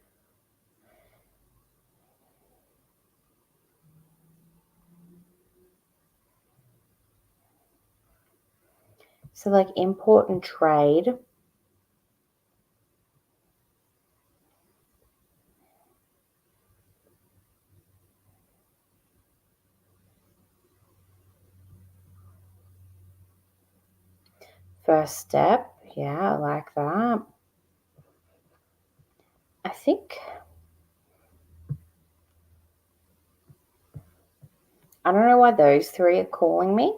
So, like, import and trade. First step. Yeah, I like that. I think, I don't know why those three are calling me.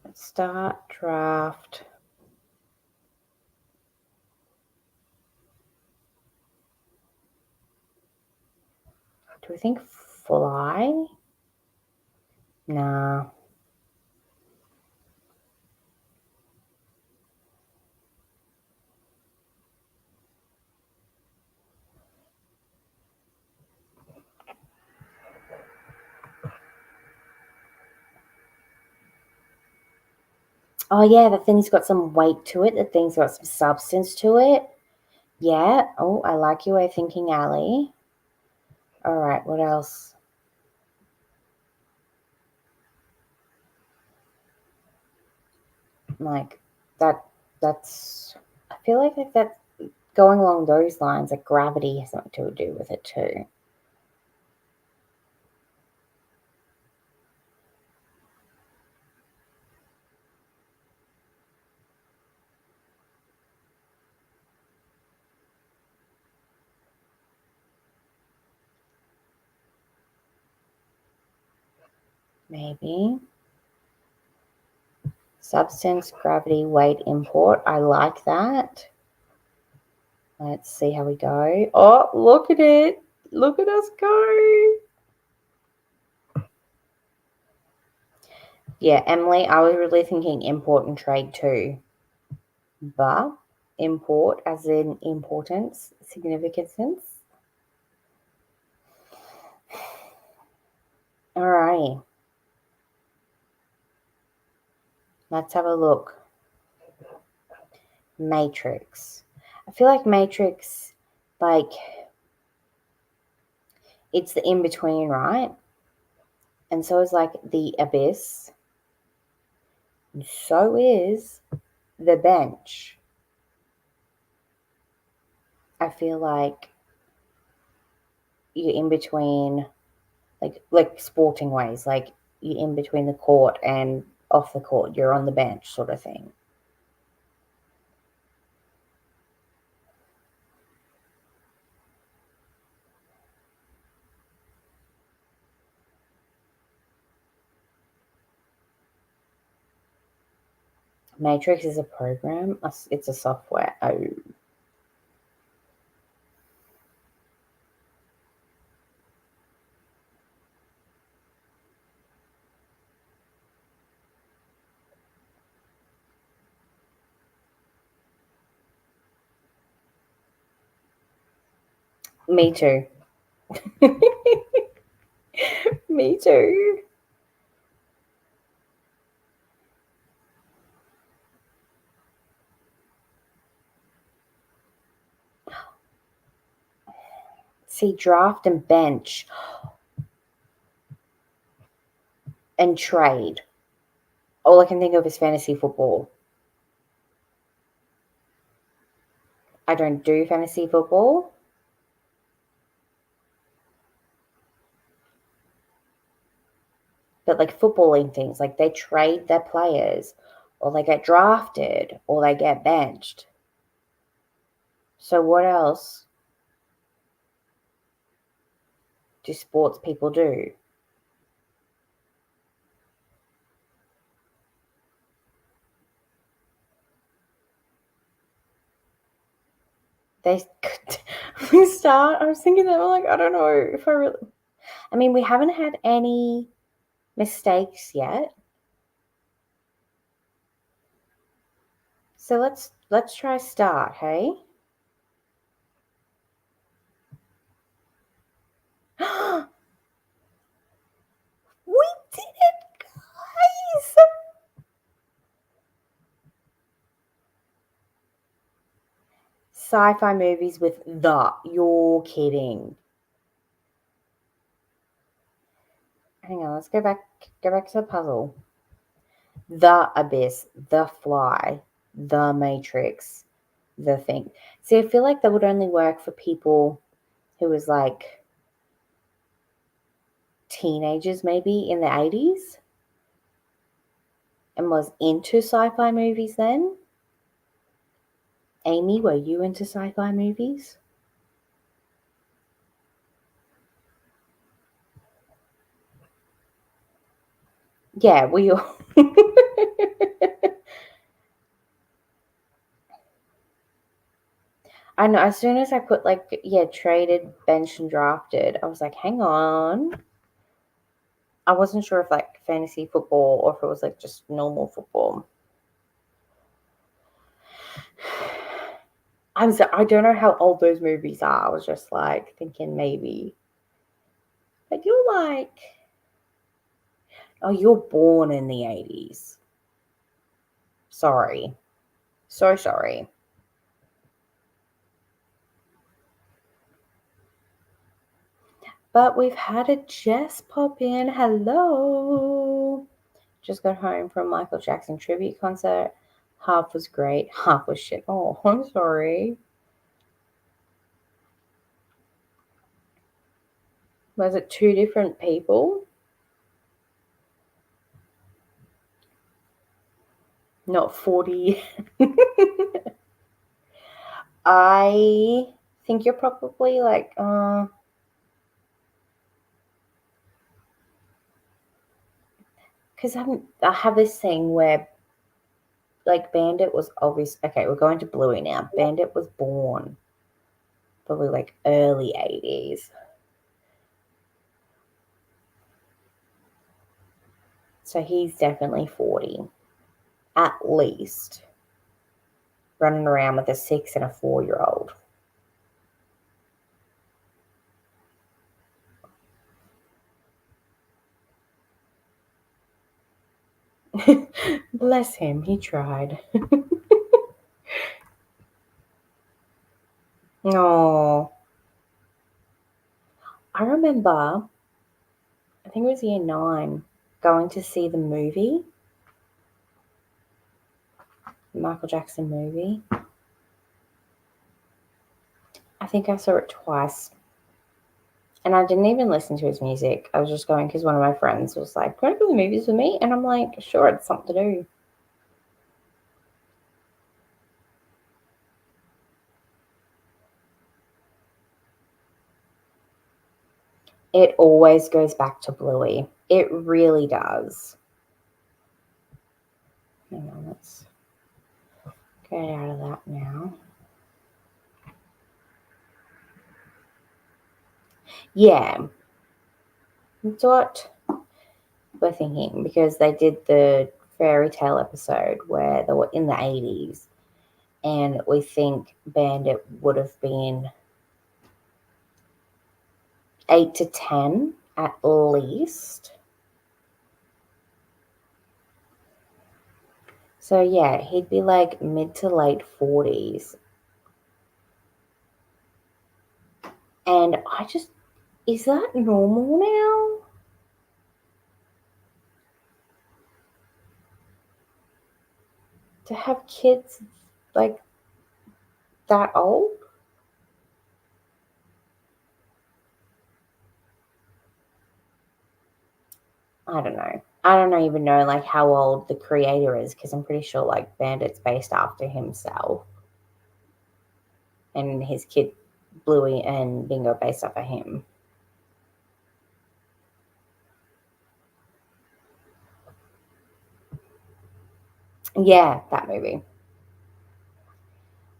Let's start draft. Do we think fly? Nah. Oh, yeah, the thing's got some weight to it. The thing's got some substance to it. Yeah. Oh, I like your way of thinking, Ali. All right, what else? Like, that's, I feel like that's going along those lines, like gravity has something to do with it too. Maybe. Substance, gravity, weight, import. I like that. Let's see how we go. Oh, look at it. Look at us go. Yeah, Emily, I was really thinking import and trade too. But import as in importance, significance. Alrighty. Let's have a look. Matrix. I feel like Matrix, like, it's the in between, right? And so is like the abyss. And so is the bench. I feel like you're in between, like sporting ways. Like, you're in between the court and off the court. You're on the bench sort of thing. Matrix is a program. It's a software. Oh. Me too. Me too. See, draft and bench and trade. All I can think of is fantasy football. I don't do fantasy football. But like footballing things, like they trade their players or they get drafted or they get benched. So what else do sports people do? They start. I was thinking that. I'm like, I don't know if I really. I mean, we haven't had any mistakes yet. So let's try start, hey? We did it, guys! Sci-fi movies with the. You're kidding. Hang on, let's go back to the puzzle. The Abyss, The Fly, The Matrix, The Thing. See, I feel like that would only work for people who was like teenagers maybe in the 80s and was into sci-fi movies then. Amy, were you into sci-fi movies? Yeah, we all. I know, as soon as I put like, yeah, traded, bench, and drafted, I was like, hang on. I wasn't sure if like fantasy football or if it was like just normal football. I don't know how old those movies are. I was just like thinking maybe. But you're like, oh, you're born in the 80s. Sorry. So sorry. But we've had a Jess pop in. Hello. Just got home from Michael Jackson tribute concert. Half was great, half was shit. Oh, I'm sorry. Was it two different people? Not 40. I think you're probably like, because I have this thing where like Bandit was obvious. Okay, we're going to Bluey now. Bandit was born probably like early 80s. So he's definitely 40 at least, running around with a 6 and a 4-year-old. Bless him, he tried. Oh, I remember, I think it was year 9, going to see the movie, the Michael Jackson movie. I think I saw it twice. And I didn't even listen to his music. I was just going because one of my friends was like, "Want to go to the movies with me?" And I'm like, "Sure, it's something to do." It always goes back to Bluey. It really does. Hang on, let's get out of that now. Yeah, that's what we're thinking because they did the fairy tale episode where they were in the 80s, and we think Bandit would have been 8 to 10 at least. So yeah, he'd be like mid to late 40s. And I just, is that normal now? To have kids like that old? I don't know. I don't even know like how old the creator is because I'm pretty sure like Bandit's based after himself and his kid Bluey and Bingo based off of him. Yeah, that movie. I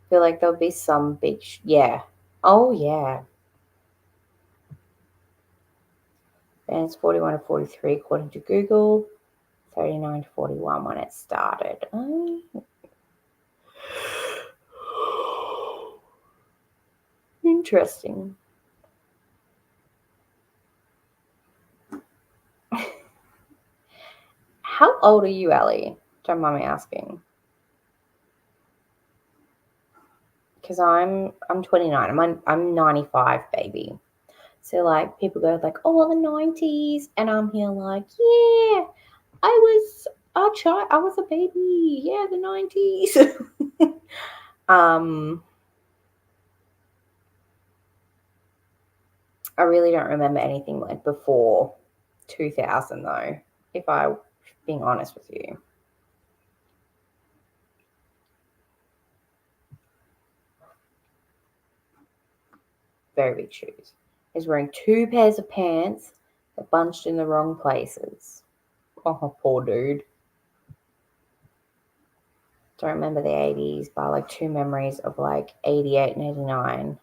feel like there'll be some big, yeah. Oh, yeah. Bandit's 41 to 43 according to Google, 39 to 41 when it started. Oh. Interesting. How old are you, Ellie? Don't mind me asking. Because I'm 29. I'm 95, baby. So like people go like, oh well, the 90s, and I'm here like, yeah, I was a child. I was a baby. Yeah, the 90s. um, I really don't remember anything like before 2000 though. If I being honest with you. Very big shoes. He's wearing two pairs of pants that bunched in the wrong places. Oh, poor dude. Don't remember the 80s, but like two memories of like 88 and 89.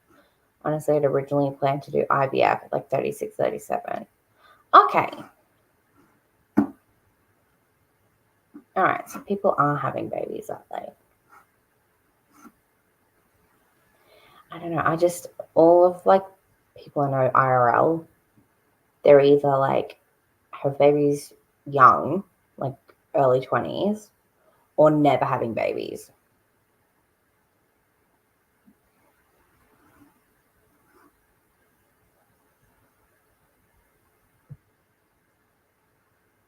Honestly, I'd originally planned to do IVF at like 36, 37. Okay. All right. So people are having babies, aren't they? I don't know. I just, all of like people I know IRL, they're either like have babies young, like early 20s, or never having babies.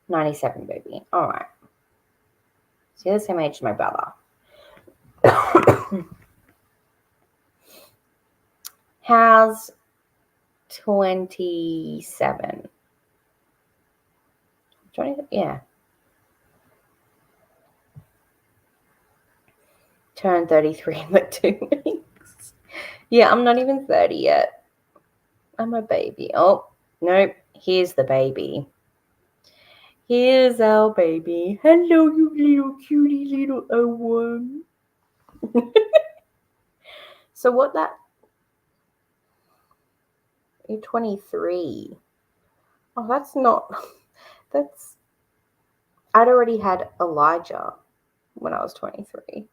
97, baby. All right. So you're the same age as my brother. How's 27? 20, yeah. Turn 33 in like 2 weeks. Yeah, I'm not even 30 yet. I'm a baby. Oh, nope. Here's the baby. Here's our baby. Hello, you little cutie little one. So what that? You're 23. Oh, that's not. That's. I'd already had Elijah when I was 23.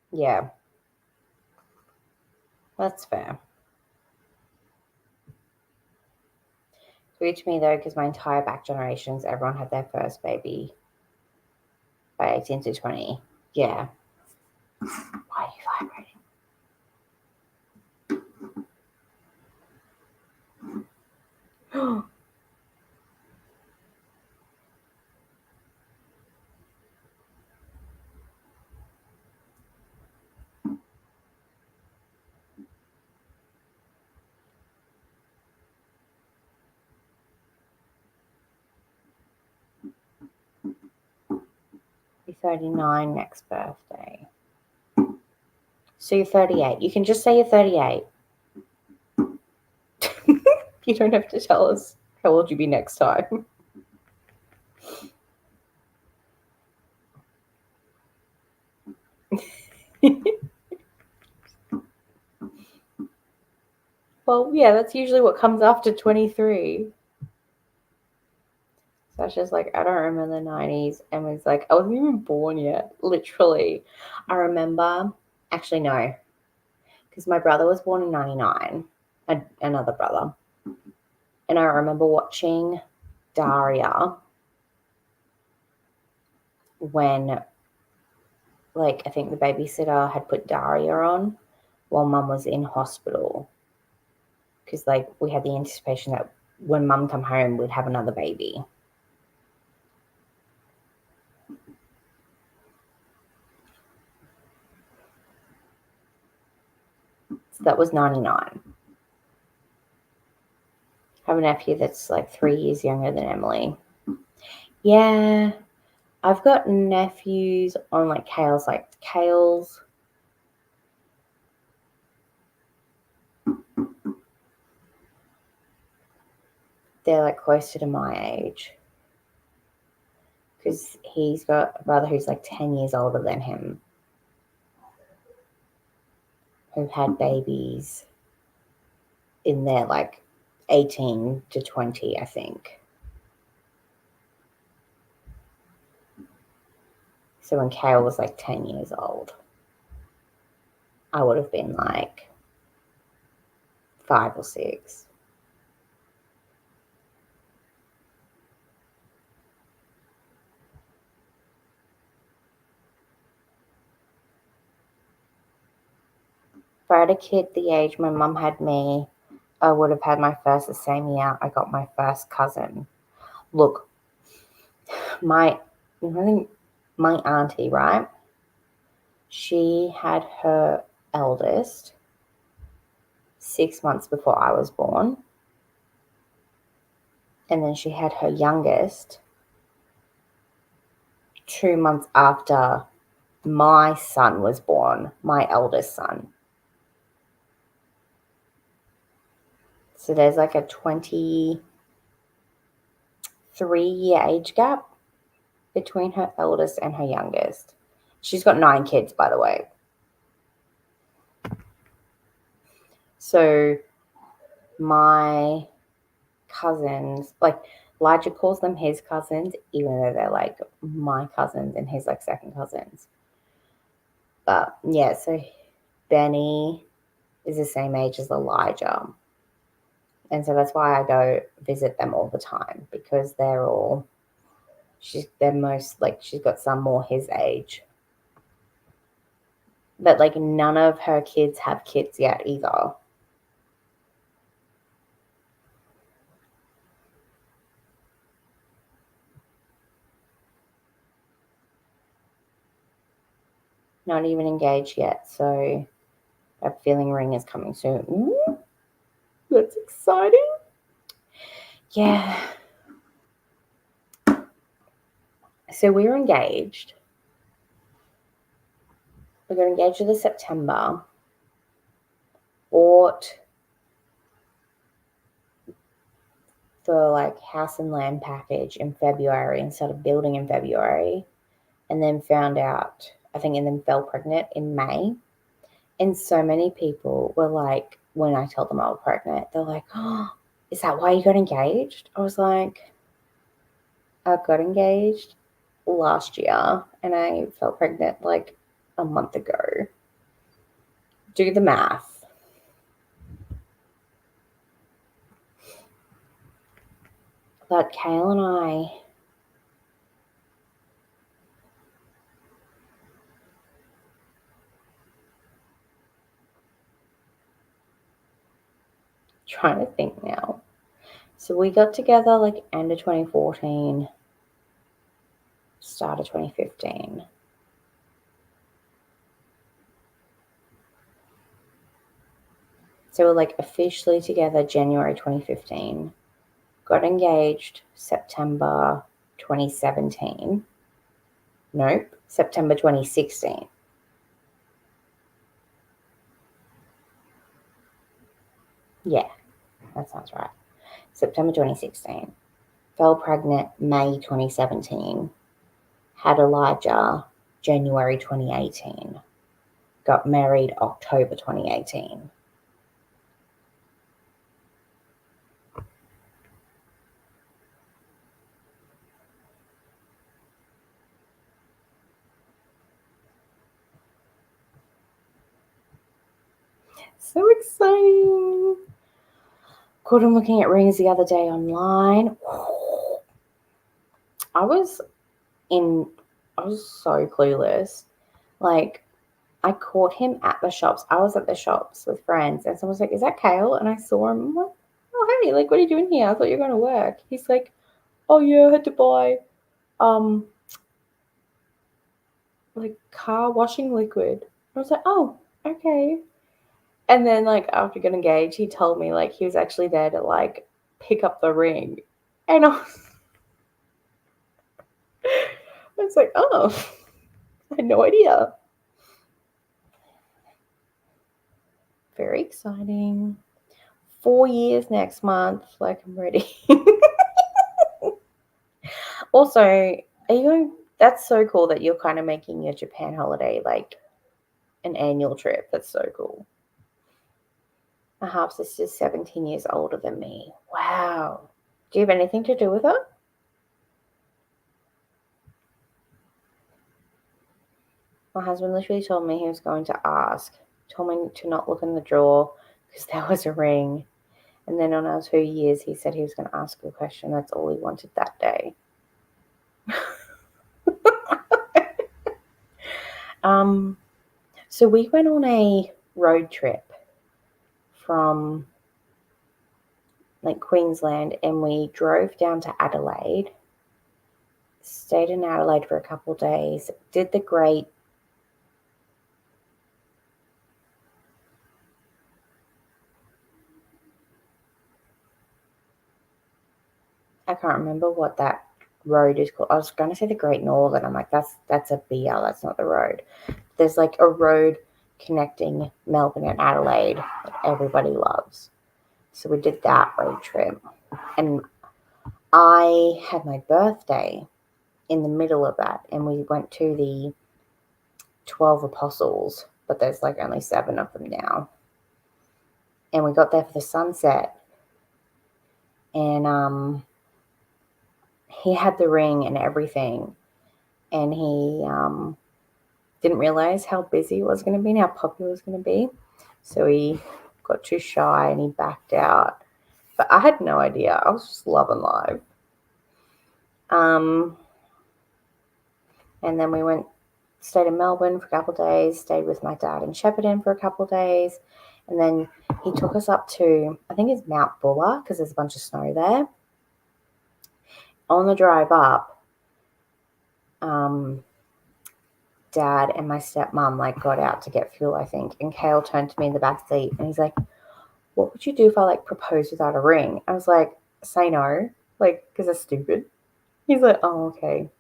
Yeah, that's fair. Weird to me though, because my entire back generations, everyone had their first baby by 18 to 20. Yeah. Why are you vibrating? 39 next birthday. So you're 38. You can just say you're 38. You don't have to tell us how old you'll be next time. Well, yeah, that's usually what comes after 23. Sasha's like, I don't remember the 90s. Emily's like, I wasn't even born yet. Literally. I remember, actually, no, because my brother was born in 99, another brother. And I remember watching Daria when, like, I think the babysitter had put Daria on while mum was in hospital. Because, like, we had the anticipation that when mum come home, we'd have another baby. So that was 99. I have a nephew that's like 3 years younger than Emily. Yeah, I've got nephews on like Kale's, they're like closer to my age. Because he's got a brother who's like 10 years older than him, who had babies in their like 18 to 20, I think. So when Kale was like 10 years old, I would have been like 5 or 6. If I had a kid the age my mum had me, I would have had my first the same year I got my first cousin. Look, I think my auntie, right? She had her eldest 6 months before I was born. And then she had her youngest 2 months after my son was born, my eldest son. So there's like a 23-year age gap between her eldest and her youngest. She's got 9 kids, by the way. So my cousins, like Elijah calls them his cousins, even though they're like my cousins and his like second cousins. But yeah, so Benny is the same age as Elijah. And so that's why I go visit them all the time, because they're most like, she's got some more his age. But like none of her kids have kids yet either. Not even engaged yet. So that feeling ring is coming soon. Ooh, that's exciting. Yeah. So we were engaged. We got engaged in September. Bought the like house and land package in February and started building in February. And then found out, I think, and then fell pregnant in May. And so many people were like, when I told them I was pregnant, they're like, oh, is that why you got engaged? I was like, I got engaged last year and I fell pregnant like a month ago. Do the math. But Kale and I, trying to think now. So we got together like end of 2014, start of 2015. So we're like officially together January 2015. Got engaged September 2017. Nope, September 2016. Yeah, that sounds right. September 2016. Fell pregnant May 2017. Had Elijah January 2018. Got married October 2018. So exciting. Caught him looking at rings the other day online. I was so clueless. Like, I caught him at the shops. I was at the shops with friends, and someone was like, "Is that Kale?" And I saw him. I'm like, "Oh, hey, like, what are you doing here? I thought you were going to work." He's like, "Oh yeah, I had to buy um like car washing liquid." I was like, "Oh, okay." And then like after getting engaged, he told me like he was actually there to like pick up the ring, and I was like, "Oh, I had no idea." Very exciting. 4 years next month. Like, I'm ready. Also, are you going? That's so cool that you're kind of making your Japan holiday like an annual trip. That's so cool. My half sister's 17 years older than me. Wow. Do you have anything to do with her? My husband literally told me he was going to ask. Told me to not look in the drawer because there was a ring. And then on our 2 years, he said he was going to ask a question. That's all he wanted that day. So we went on a road trip from like Queensland, and we drove down to Adelaide, stayed in Adelaide for a couple of days, did the great I can't remember what that road is called. I was going to say the Great Northern. I'm like, that's a BL. That's not the road. There's like a road connecting Melbourne and Adelaide that everybody loves. So we did that road trip, and I had my birthday in the middle of that, and we went to the 12 apostles, but there's like only 7 of them now. And we got there for the sunset, and he had the ring and everything, and he didn't realize how busy it was going to be and how popular it was going to be. So he got too shy and he backed out. But I had no idea. I was just loving life. And then we stayed in Melbourne for a couple of days, stayed with my dad in Shepparton for a couple of days. And then he took us up to, I think it's Mount Buller because there's a bunch of snow there. On the drive up, Dad and my stepmom like got out to get fuel, I think. And Kale turned to me in the back seat and he's like, "What would you do if I like proposed without a ring?" I was like, "Say no, like, because that's stupid." He's like, "Oh, okay."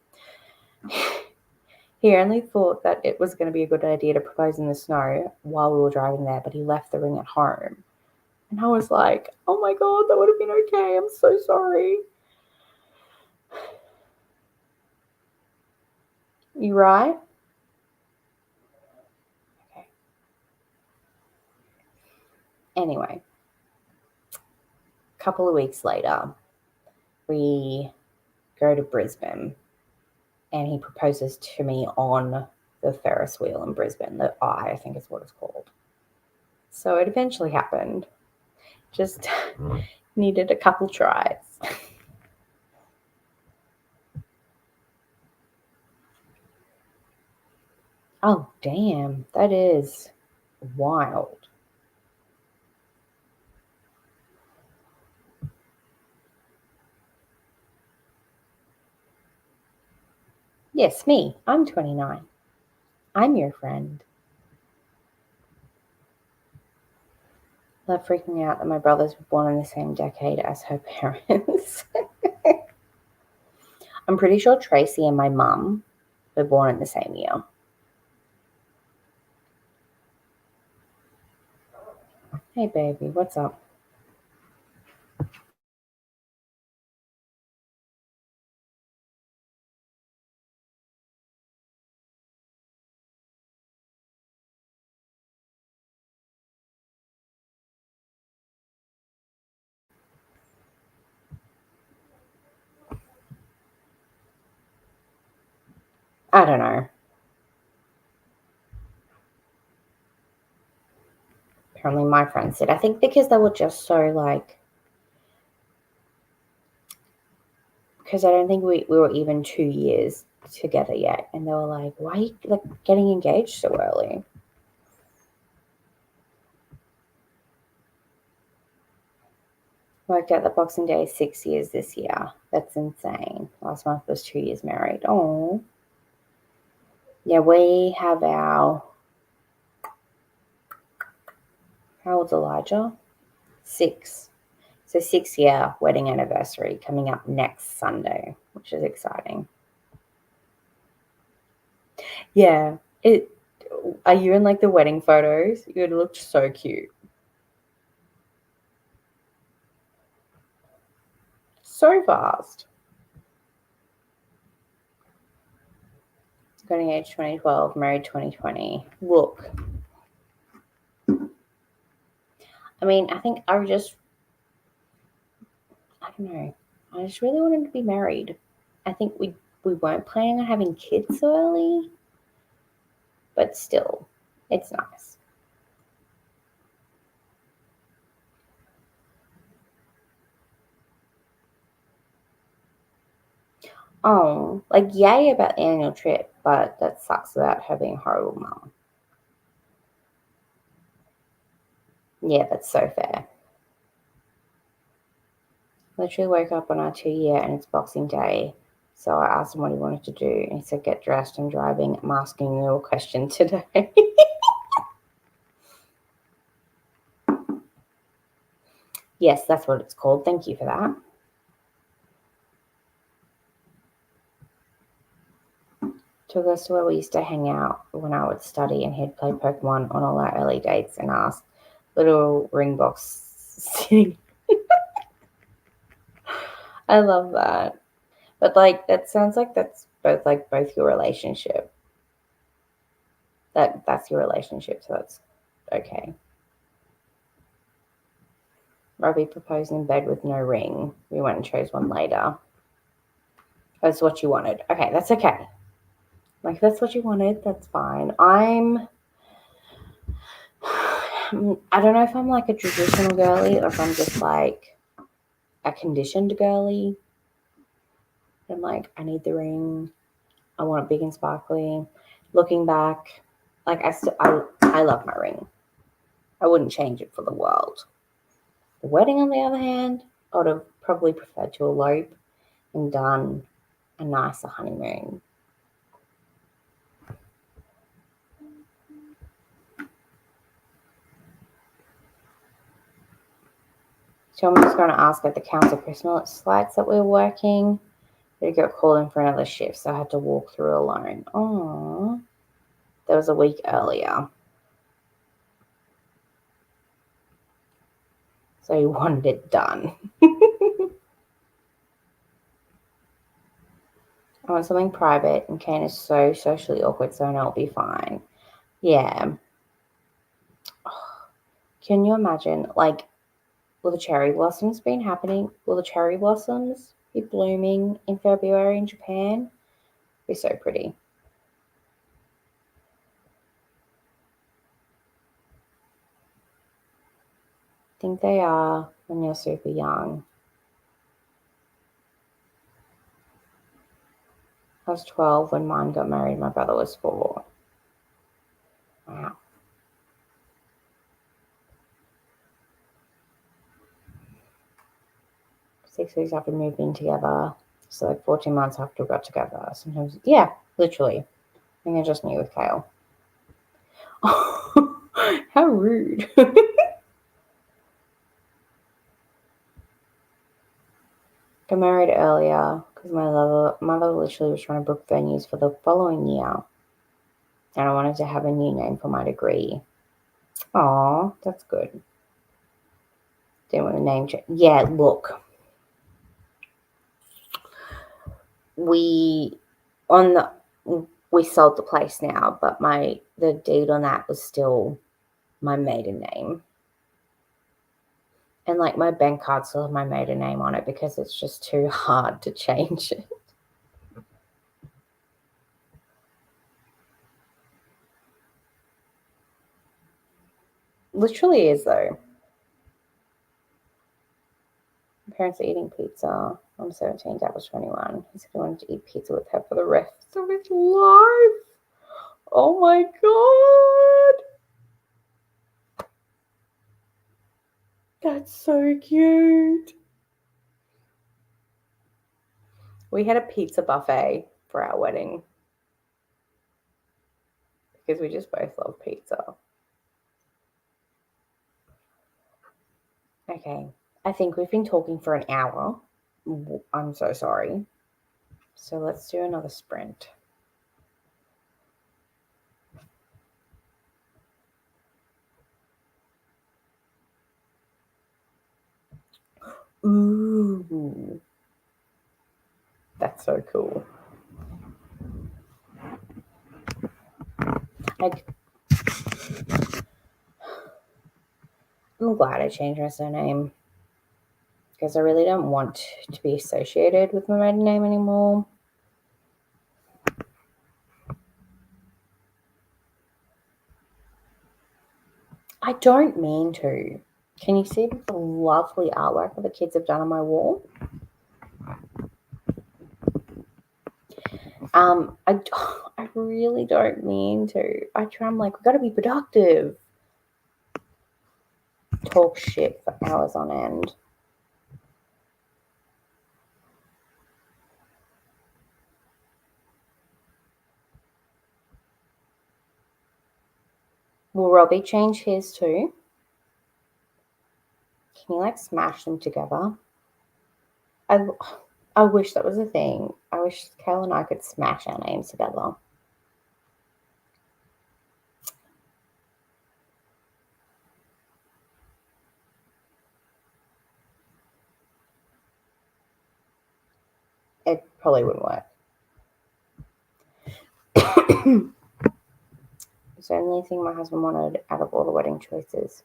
He only thought that it was going to be a good idea to propose in the snow while we were driving there, but he left the ring at home. And I was like, "Oh my God, that would have been okay. I'm so sorry." You right? Okay. Anyway, a couple of weeks later, we go to Brisbane and he proposes to me on the Ferris wheel in Brisbane. The Eye, I think is what it's called. So it eventually happened. Just needed a couple tries. Oh, damn. That is wild. Yes, me. I'm 29. I'm your friend. Love freaking out that my brothers were born in the same decade as her parents. I'm pretty sure Tracy and my mum were born in the same year. Hey, baby, what's up? I don't know. Apparently, my friends did. I think because they were just so like, because I don't think we were even 2 years together yet. And they were like, why are you like getting engaged so early? Worked out that Boxing Day is 6 years this year. That's insane. Last month was 2 years married. Oh, yeah, we have our, how old's Elijah? 6. So 6 year wedding anniversary coming up next Sunday, which is exciting. Yeah. It are you in like the wedding photos? You would look so cute. So fast. Got engaged 2012, married 2020. Look, I mean, I think I don't know. I just really wanted to be married. I think we weren't planning on having kids so early, but still, it's nice. Oh, like yay about the annual trip, but that sucks about her being a horrible mum. Yeah, that's so fair. Literally woke up on our 2 year and it's Boxing Day. So I asked him what he wanted to do, and he said, "Get dressed. I'm driving. I'm asking you a question today." Yes, that's what it's called. Thank you for that. Took us to where we used to hang out when I would study, and he'd play Pokemon on all our early dates and asked little ring box. I love that. But like that sounds like that's both your relationship. That's your relationship, so that's okay. Robbie proposed in bed with no ring. We went and chose one later. That's what you wanted. Okay, that's okay. Like if that's what you wanted, that's fine. I don't know if I'm like a traditional girly or if I'm just like a conditioned girly. I'm like, I need the ring. I want it big and sparkly. Looking back, like I love my ring. I wouldn't change it for the world. The wedding, on the other hand, I would have probably preferred to elope and done a nicer honeymoon. So I'm just going to ask at the council Christmas lights that we're working. They got called in for another shift, so I had to walk through alone. Oh, that was a week earlier. So he wanted it done. I want something private, and Kane is so socially awkward, so I know it'll be fine. Yeah. Can you imagine, like, will the cherry blossoms been happening? Will the cherry blossoms be blooming in February in Japan? Be so pretty. I think they are when you're super young. I was 12 when mine got married. My brother was 4. 6 weeks after we moved in together. So like 14 months after we got together. Sometimes, yeah, literally. I think I just knew with Kale. How rude. Got married earlier because my mother literally was trying to book venues for the following year. And I wanted to have a new name for my degree. Aw, that's good. Didn't want a name change. Yeah, look. We sold the place now, but the deed on that was still my maiden name. And like my bank card still have my maiden name on it because it's just too hard to change it. Literally is though. My parents are eating pizza. I'm 17, Dad was 21. He said he wanted to eat pizza with her for the rest of his life. Oh my God. That's so cute. We had a pizza buffet for our wedding because we just both love pizza. Okay, I think we've been talking for an hour. I'm so sorry. So let's do another sprint. Ooh. That's so cool. I'm glad I changed my surname because I really don't want to be associated with my maiden name anymore. I don't mean to. Can you see the lovely artwork that the kids have done on my wall? I really don't mean to. I'm like, we've got to be productive. Talk shit for hours on end. Will Robbie change his too? Can you like smash them together? I wish that was a thing. I wish Kale and I could smash our names together. It probably wouldn't work. It's the only thing my husband wanted out of all the wedding choices.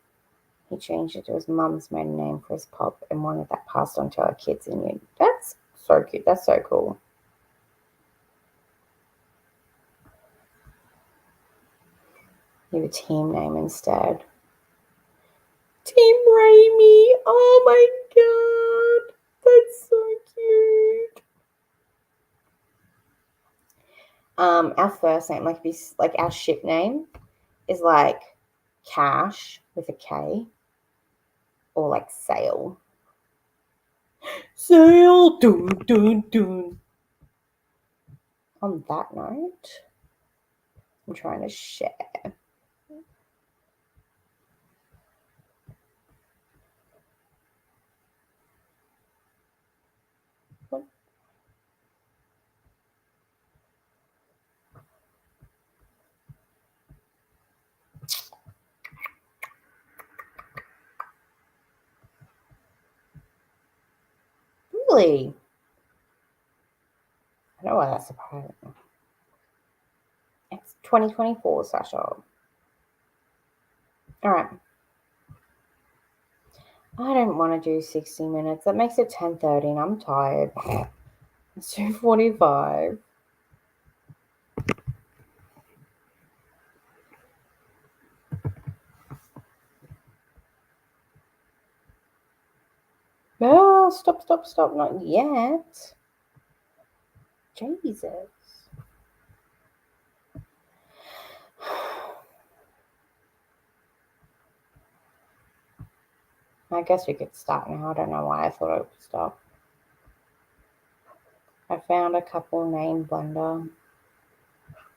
He changed it to his mum's maiden name for his pop and wanted that passed on to our kids and you. That's so cute. That's so cool. You have a team name instead. Team Raimi. Oh my God. That's so cute. Our first name, like our ship name is like Cash with a K or like Sail. Sail, dun, dun, dun. On that note, I'm trying to share. What? Really? I know why that's surprising. It's 2024, Sasha. All right. I don't want to do 60 minutes. That makes it 10:30 and I'm tired. It's 2:45. No, stop, not yet. Jesus. I guess we could start now. I don't know why I thought I would stop. I found a couple name blender.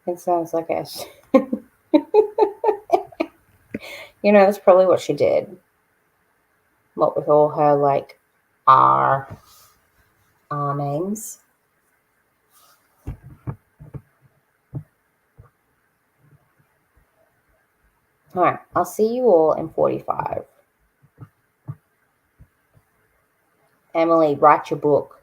It sounds like a. That's probably what she did. What with all her like R names. All right, I'll see you all in 45. Emily, write your book.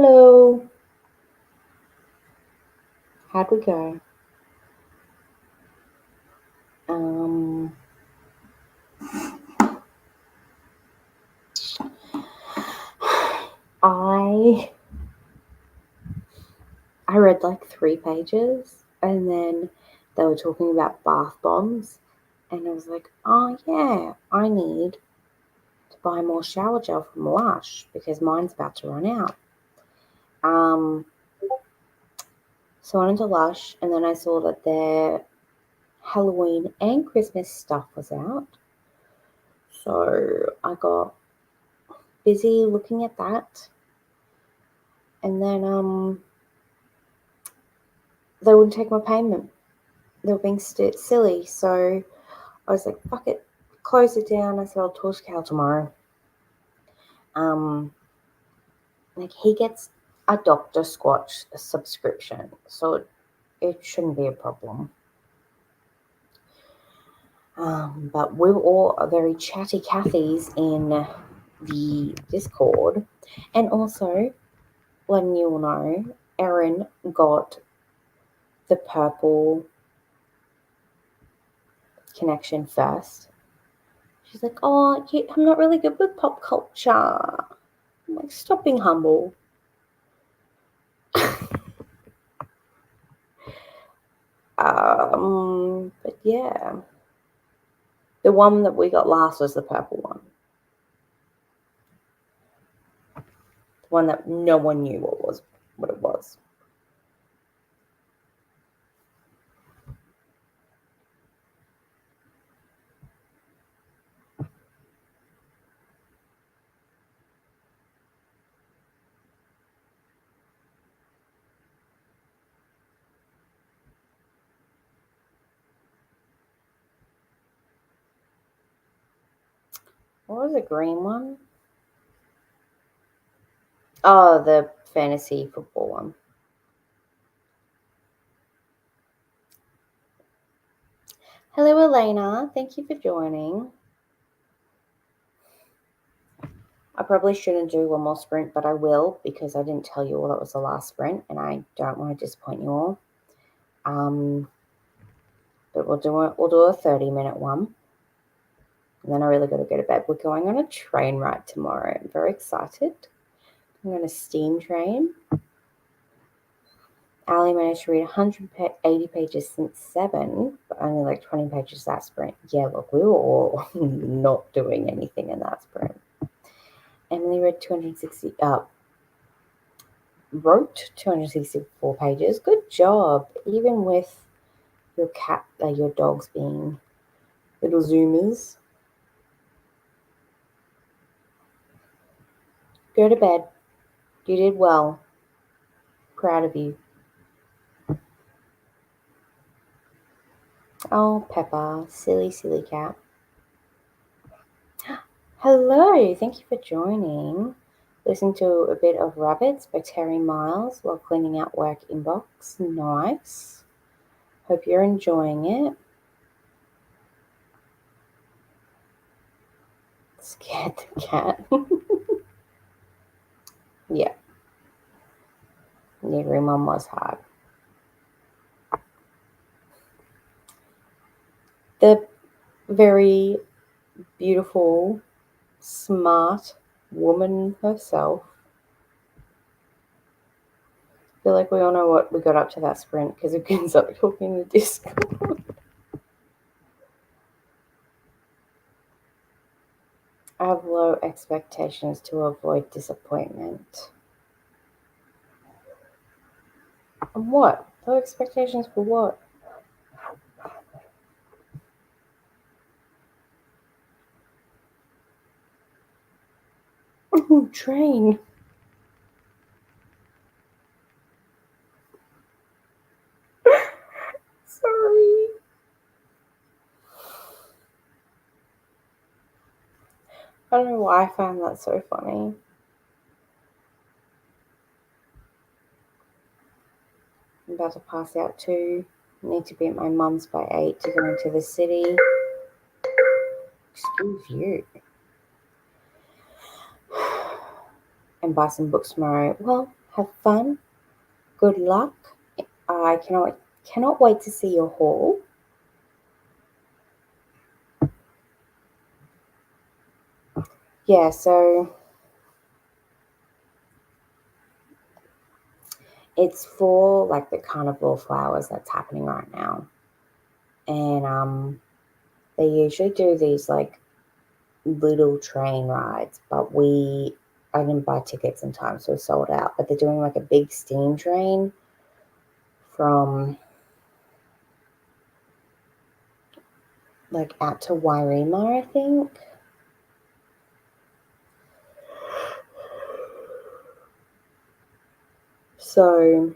Hello. How'd we go? I read like 3 pages, and then they were talking about bath bombs, and I was like, oh yeah, I need to buy more shower gel from Lush because mine's about to run out. So I went into Lush, and then I saw that their Halloween and Christmas stuff was out. So I got busy looking at that, and then they wouldn't take my payment. They were being silly, so I was like, fuck it, close it down. I said, I'll talk to Cal tomorrow. Like, he gets a Dr. Squatch subscription, so it shouldn't be a problem. But we were all very chatty Cathys in the Discord, and also letting you all know, Erin got the purple connection first. She's like, oh, I'm not really good with pop culture. I'm like, stop being humble. But yeah, the one that we got last was the purple one. The one that no one knew what it was. What was the green one? Oh, the fantasy football one. Hello, Elena. Thank you for joining. I probably shouldn't do one more sprint, but I will because I didn't tell you all that was the last sprint, and I don't want to disappoint you all. But we'll do a 30-minute one, and then I really got to go to bed. We're going on a train ride tomorrow. I'm very excited. I'm on a steam train. Ali managed to read 180 pages since 7, but only like 20 pages that sprint. Yeah, look, we were all not doing anything in that sprint. Emily wrote 264 pages. Good job, even with your dogs being little zoomers. Go to bed. You did well. Proud of you. Oh, Peppa, silly cat. Hello, thank you for joining. Listening to a bit of Rabbits by Terry Miles while cleaning out work inbox. Nice. Hope you're enjoying it. Scared the cat. Yeah. Every mum was hard. The very beautiful, smart woman herself. I feel like we all know what we got up to that sprint because it ends up talking in the Discord. I have low expectations to avoid disappointment. And what? Low expectations for what? Oh, train. Sorry. I don't know why I found that so funny. I'm about to pass out too. I need to be at my mum's by 8 to go into the city. Excuse you. And buy some books tomorrow. Well, Have fun. Good luck. I cannot wait to see your haul. Yeah, so it's for like the carnival flowers that's happening right now. And they usually do these like little train rides, but I didn't buy tickets in time, so it's sold out. But they're doing like a big steam train from like out to Wairima, I think. So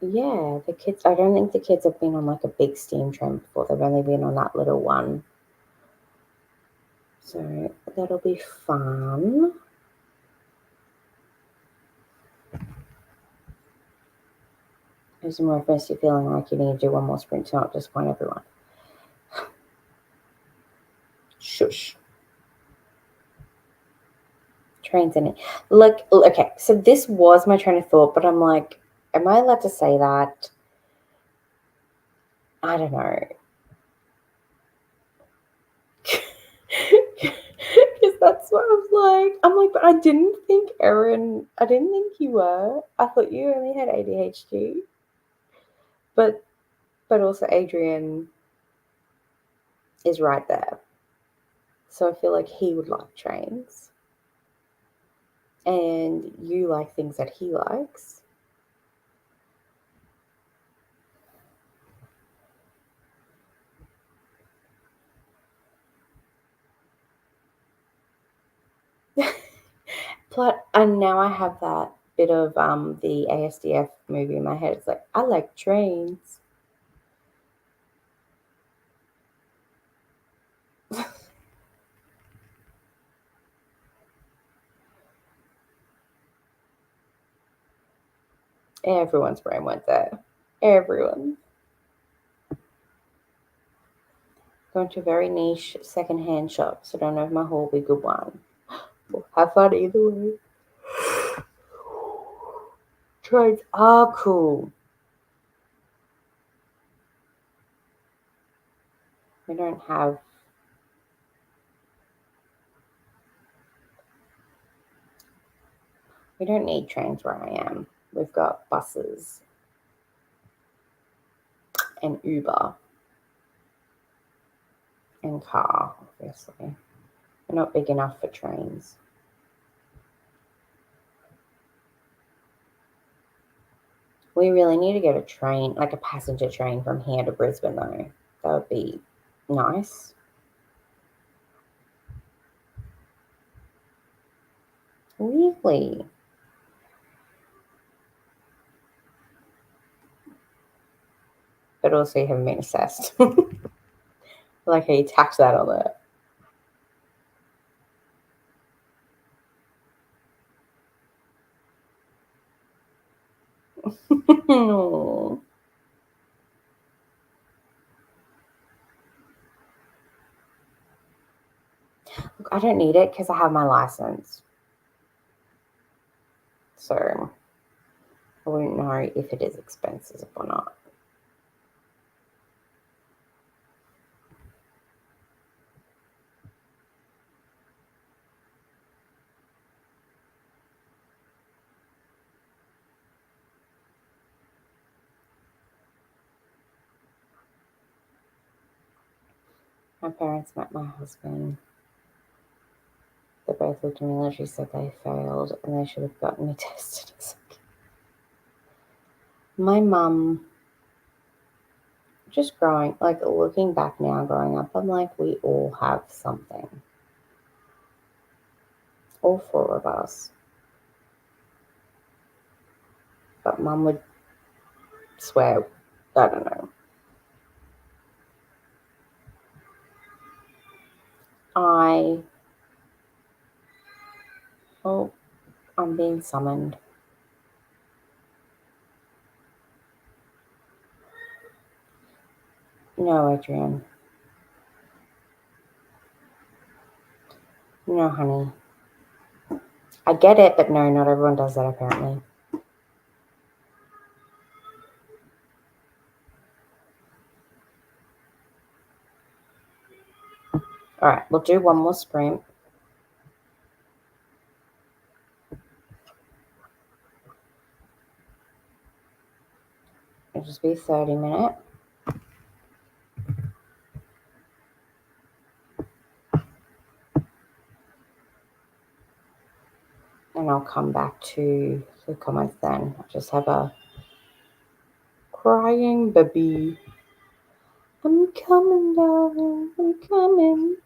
yeah, the kids, I don't think the kids have been on like a big steam train before. They've only been on that little one. So that'll be fun. There's more reference to feeling like you need to do one more sprint to not disappoint everyone. Shush. Trains in it. Like, okay, so this was my train of thought, but I'm like, am I allowed to say that? I don't know. Because that's what I was like. I'm like, but I didn't think you were. I thought you only had ADHD. But also Adrian is right there. So I feel like he would like trains. And you like things that he likes. And now I have that bit of the ASDF movie in my head. It's like, I like trains. Everyone's brain went there. Everyone. Going to a very niche second-hand shop, so I don't know if my haul will be a good one. We'll have fun either way. Trains are cool. We don't have we don't need trains where I am. We've got buses and Uber and car, obviously. We're not big enough for trains. We really need to get a train, like a passenger train from here to Brisbane, though. That would be nice. Really? But also, you haven't been assessed. Like, how you tax that on there. Look, I don't need it because I have my license. So I wouldn't know if it is expensive or not. My parents met my husband. They both looked at me and she said they failed and they should have gotten me tested. My mum, just growing, like looking back now, growing up, I'm like, we all have something. All four of us. But mum would swear, I don't know. Oh, I'm being summoned. No, Adrian. No, honey. I get it, but no, not everyone does that apparently. All right, we'll do one more sprint. It'll just be 30 minutes. And I'll come back to the comments then. I'll just have a crying baby. I'm coming, darling. I'm coming.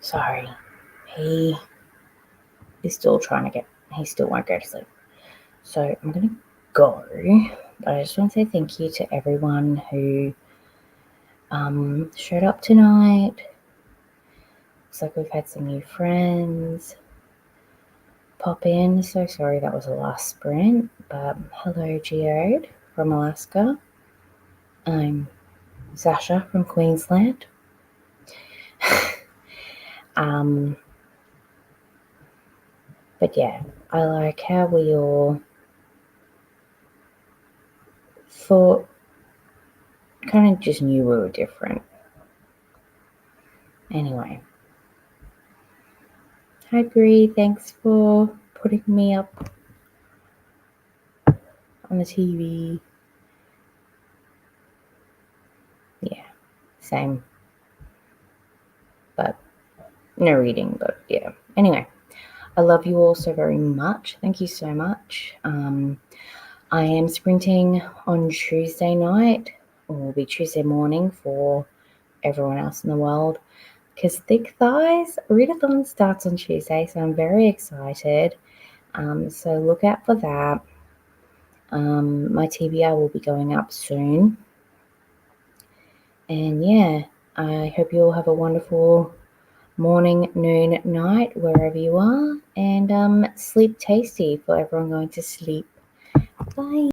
Sorry. He is still he still won't go to sleep. So I'm going to go. But I just want to say thank you to everyone who showed up tonight. Looks like we've had some new friends pop in. So sorry that was the last sprint. But hello, Geode from Alaska. I'm Sasha from Queensland. But yeah, I like how we all thought, kind of just knew we were different. Anyway. Hi Bree, thanks for putting me up on the TV. Yeah, same. But no reading, but yeah. Anyway, I love you all so very much. Thank you so much. I am sprinting on Tuesday night, or will be Tuesday morning for everyone else in the world, because Thick Thighs readathon starts on Tuesday, so I'm very excited. So look out for that. My TBR will be going up soon. And yeah, I hope you all have a wonderful morning, noon, night, wherever you are. And sleep tasty for everyone going to sleep. Bye.